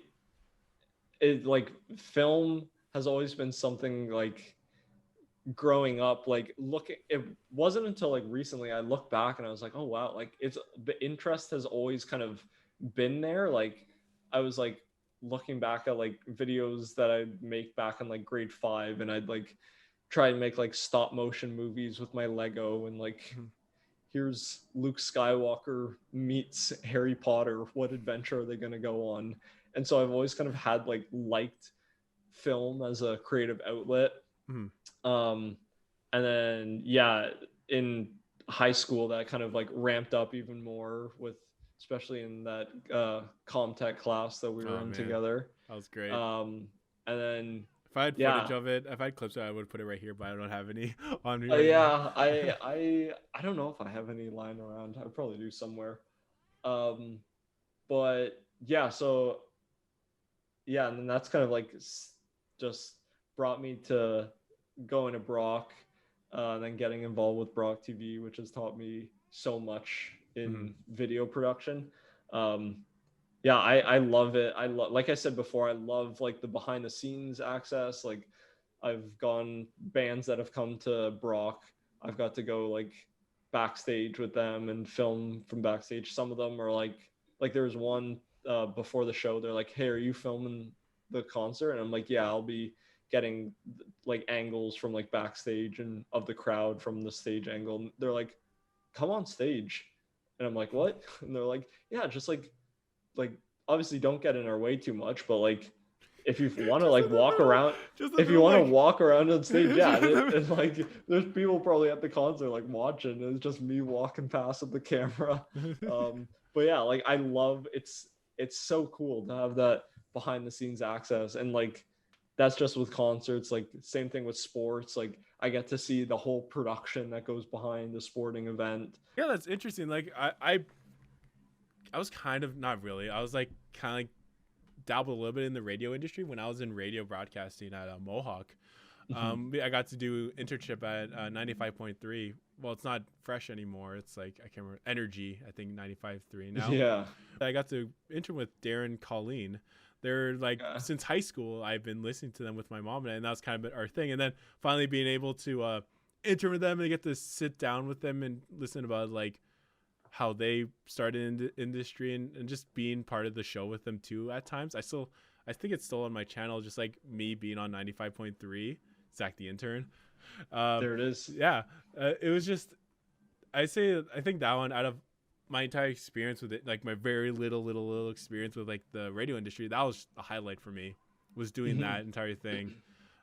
it like film has always been something like, growing up, like looking, it wasn't until like recently I look back and I was like, oh wow, like it's, the interest has always kind of been there. Like I was like looking back at like videos that I'd make back in like grade 5, and I'd like try and make like stop motion movies with my Lego, and like, Mm-hmm. here's Luke Skywalker meets Harry Potter, what adventure are they going to go on? And so I've always kind of had like liked film as a creative outlet. Mm-hmm. um and then yeah, in high school that kind of like ramped up even more, with especially in that comtech class that we were Oh in man, together. that was great. And then If I had footage yeah, of it, if I had clips of it, I would put it right here, but I don't have any on me uh, right now. yeah i I don't know if I have any lying around. I probably do somewhere. um but yeah, so yeah, and then that's kind of like just brought me to going to Brock, and then getting involved with Brock TV, which has taught me so much Mm-hmm. in video production. Um, yeah, I love it. Like I said before, I love like the behind the scenes access. Like I've gone bands that have come to Brock. I've got to go like backstage with them and film from backstage. Some of them are like there was one before the show. They're like, "Hey, are you filming the concert, and I'm like, yeah, I'll be getting like angles from like backstage and of the crowd from the stage angle. And they're like, come on stage. And I'm like, what? And they're like, yeah, just like obviously don't get in our way too much, but like if you want to like walk around, if you want to walk around on stage, yeah. And like there's people probably at the concert like watching, and it's just me walking past with the camera. But yeah, like I love it's so cool to have that behind the scenes access, and like that's just with concerts. Like same thing with sports, like I get to see the whole production that goes behind the sporting event. Yeah, that's interesting. Like I was kind of, not really, I was like kind of like dabbled a little bit in the radio industry when I was in radio broadcasting at Mohawk. I got to do internship at 95.3. Well, it's not fresh anymore. It's like, I can't remember, Energy, I think 95.3 now. Yeah. I got to intern with Darren Colleen. They're like, since high school, I've been listening to them with my mom, and that was kind of our thing. And then finally being able to intern with them and get to sit down with them and listen about like how they started in the industry, and just being part of the show with them too at times. I think it's still on my channel, just like me being on 95.3, Zach the Intern. There it is. Yeah. It was just, I think that one, out of my entire experience with it, like my very little experience with like the radio industry, that was a highlight for me, was doing that entire thing.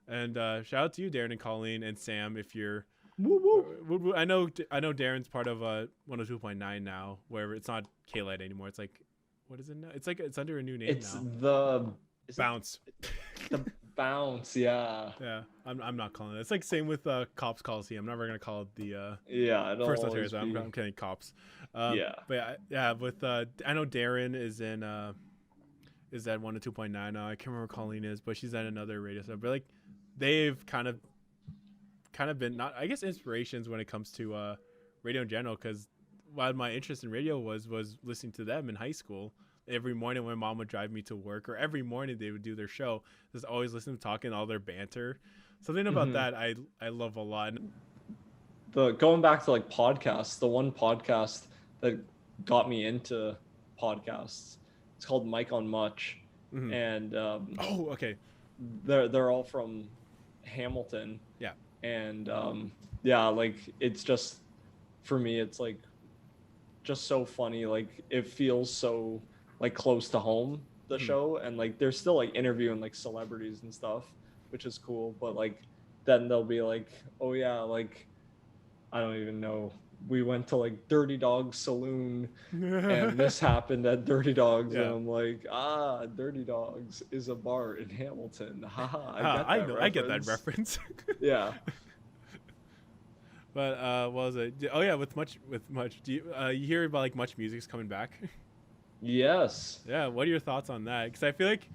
And shout out to you, Darren and Colleen and Sam, if you're I know Darren's part of 102.9 now, where it's not K-Light anymore. It's like, what is it now? It's like it's under a new name now. It's Bounce. The Bounce, yeah. Yeah, I'm not calling it. It's like same with Cops Coliseum. I'm never gonna call it the First Ontario. I'm kidding, Cops. Yeah. But yeah, with I know Darren is in is at 102.9 now. I can't remember what Colleen is, but she's at another radio station. But like they've kind of been, not, I guess, inspirations when it comes to radio in general, because while my interest in radio was listening to them in high school. Every morning when mom would drive me to work, or every morning they would do their show, just always listen to talking, all their banter. Something about that I love a lot. Going back to like podcasts, the one podcast that got me into podcasts, it's called Mike on Much. And okay, they're all from Hamilton. Yeah. And yeah, like it's just, for me, it's like just so funny. Like it feels so like close to home, the show, and like they're still like interviewing like celebrities and stuff, which is cool. But like then they'll be like, oh yeah, like I don't even know, we went to like Dirty Dog Saloon and this happened at Dirty Dogs. And I'm like, Dirty Dogs is a bar in Hamilton. Haha, I get that reference. Yeah. But what was it? Oh yeah, with much do you hear about like Much Music's coming back? Yes. Yeah, what are your thoughts on that? Because I feel like,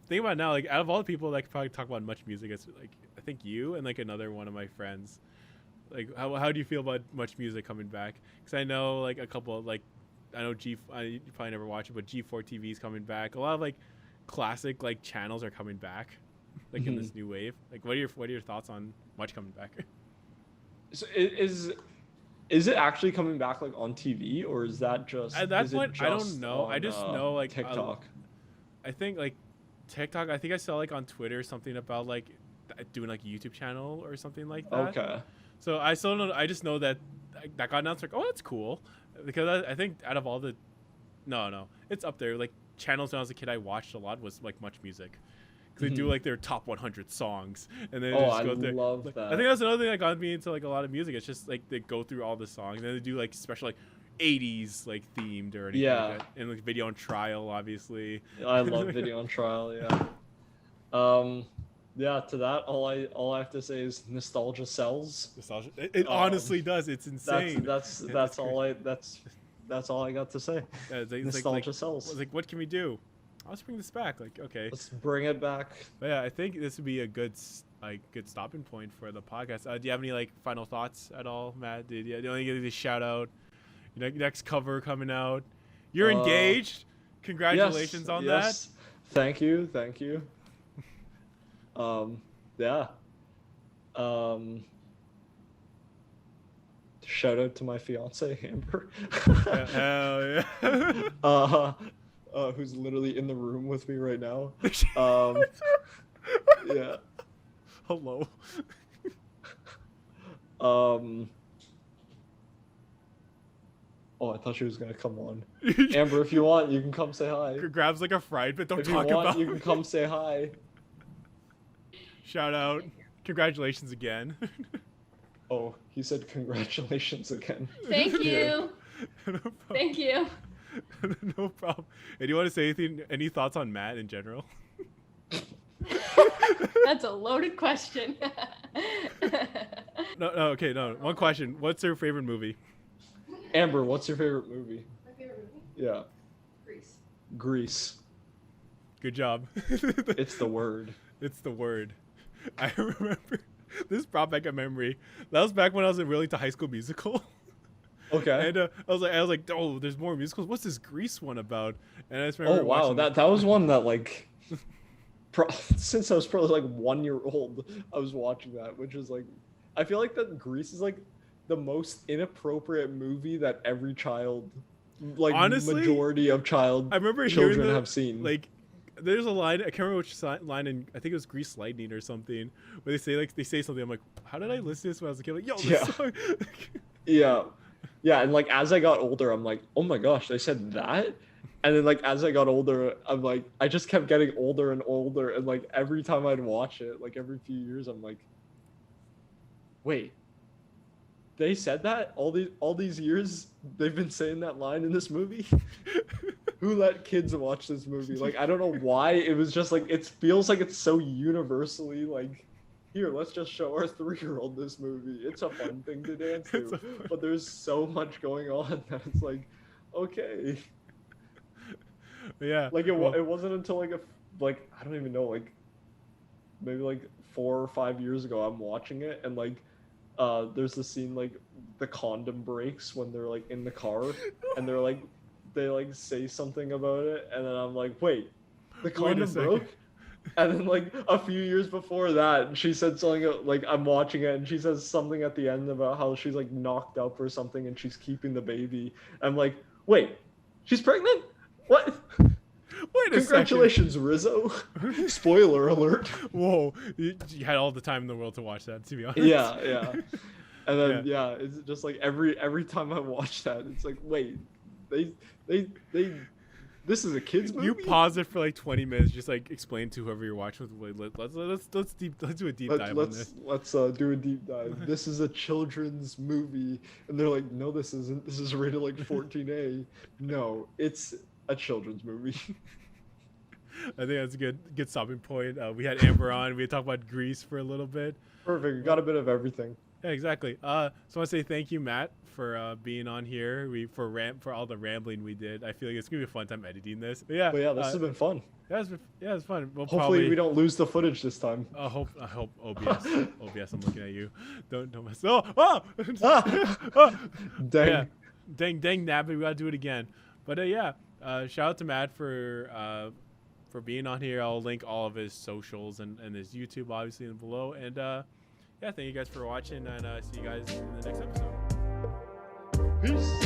think about it now, like out of all the people that could probably talk about Much Music, it's like I think you and like another one of my friends. Like how do you feel about Much Music coming back? Because I know like a couple of, like, I know you probably never watch it, but G4 TV is coming back. A lot of like classic like channels are coming back, like in this new wave. Like what are your thoughts on Much coming back? So is it actually coming back like on TV, or is that just at that point? I don't know. I just know like TikTok. I think like TikTok. I think I saw like on Twitter something about like doing like a YouTube channel or something like that. Okay. So I still know. I just know that that got announced. Like, oh, that's cool, because I think out of all the, no, it's up there. Like channels when I was a kid, I watched a lot was like Much Music. They do like their top 100 songs, and then just go through. Love that. I think that's another thing that got me into like a lot of music. It's just like they go through all the songs, and they do like special like 80s like themed or anything like that. And like Video on Trial, obviously. I love Video on Trial. Yeah. Yeah. To that, all I have to say is nostalgia sells. Nostalgia. It honestly does. It's insane. That's all I got to say. Yeah, nostalgia sells. Like, what can we do? Let's bring this back. Like, okay, let's bring it back. But yeah, I think this would be a good stopping point for the podcast. Do you have any like final thoughts at all, Matt? Do you only get a shout out? Your next cover coming out. You're engaged. Congratulations on that. Thank you. Yeah. Shout out to my fiance Amber. Hell yeah. who's literally in the room with me right now. Yeah. Hello. Oh, I thought she was gonna come on. Amber, if you want, you can come say hi. Grabs like a fried, but don't If talk you want, about. you can come say hi. Shout out. Congratulations again. Oh, he said congratulations again. Thank you. No problem. Thank you. No problem. And do you want to say anything? Any thoughts on Matt in general? That's a loaded question. No, okay, no. One question. What's your favorite movie? Amber, what's your favorite movie? My favorite movie? Yeah. Grease. Grease. Good job. It's the word. It's the word. I remember this brought back a memory. That was back when I was really into High School Musical. Okay. And I was like, oh, there's more musicals. What's this Grease one about? And I just remember. Oh wow, watching that was one that like, since I was probably like 1 year old, I was watching that, which is like, I feel like that Grease is like the most inappropriate movie that every child, like Honestly, majority of I remember children hearing have seen. Like, there's a line, I can't remember which line, in I think it was Grease Lightning or something, where they say something. I'm like, how did I listen to this when I was a kid? Like, yo, this Yeah. song. Yeah. Yeah, and like as I got older, I'm like, oh my gosh, they said that? And then like as I got older, I'm like, I just kept getting older and older, and like every time I'd watch it, like every few years, I'm like, wait, they said that? All these years they've been saying that line in this movie? Who let kids watch this movie? Like, I don't know why. It was just like, it feels like it's so universally like, here, let's just show our 3-year-old this movie. It's a fun thing to dance to. But there's so much going on that it's like, okay. Yeah. Like, it wasn't until like I don't even know, like, maybe like 4 or 5 years ago, I'm watching it, and like, there's the scene, like, the condom breaks when they're like in the car, and they're like, they like say something about it, and then I'm like, wait, the condom broke? And then like a few years before that, she said something like, I'm watching it, and she says something at the end about how she's like knocked up or something, and she's keeping the baby. I'm like, wait, she's pregnant? What? Wait a Congratulations, Rizzo. Spoiler alert. Whoa, you had all the time in the world to watch that, to be honest. Yeah. And then yeah, it's just like every time I watch that, it's like, wait, they this is a kid's movie? You pause it for like 20 minutes, just like explain to whoever you're watching with. Let's do a deep dive on this. Let's do a deep dive. This is a children's movie, and they're like, no, this isn't. This is rated like 14A. No, it's a children's movie. I think that's a good stopping point. We had Amber on. We had talked about Grease for a little bit. Perfect. We got a bit of everything. Yeah, exactly. So I want to say thank you, Matt, for being on here. For all the rambling we did. I feel like it's gonna be a fun time editing this. But yeah, this has been fun. Yeah, it's fun. Hopefully we don't lose the footage this time. I hope OBS. OBS, I'm looking at you. Don't mess. Dang. Yeah. Dang, Nab. We gotta do it again. But yeah, shout out to Matt for being on here. I'll link all of his socials and his YouTube obviously below. And yeah, thank you guys for watching, and see you guys in the next episode. Peace.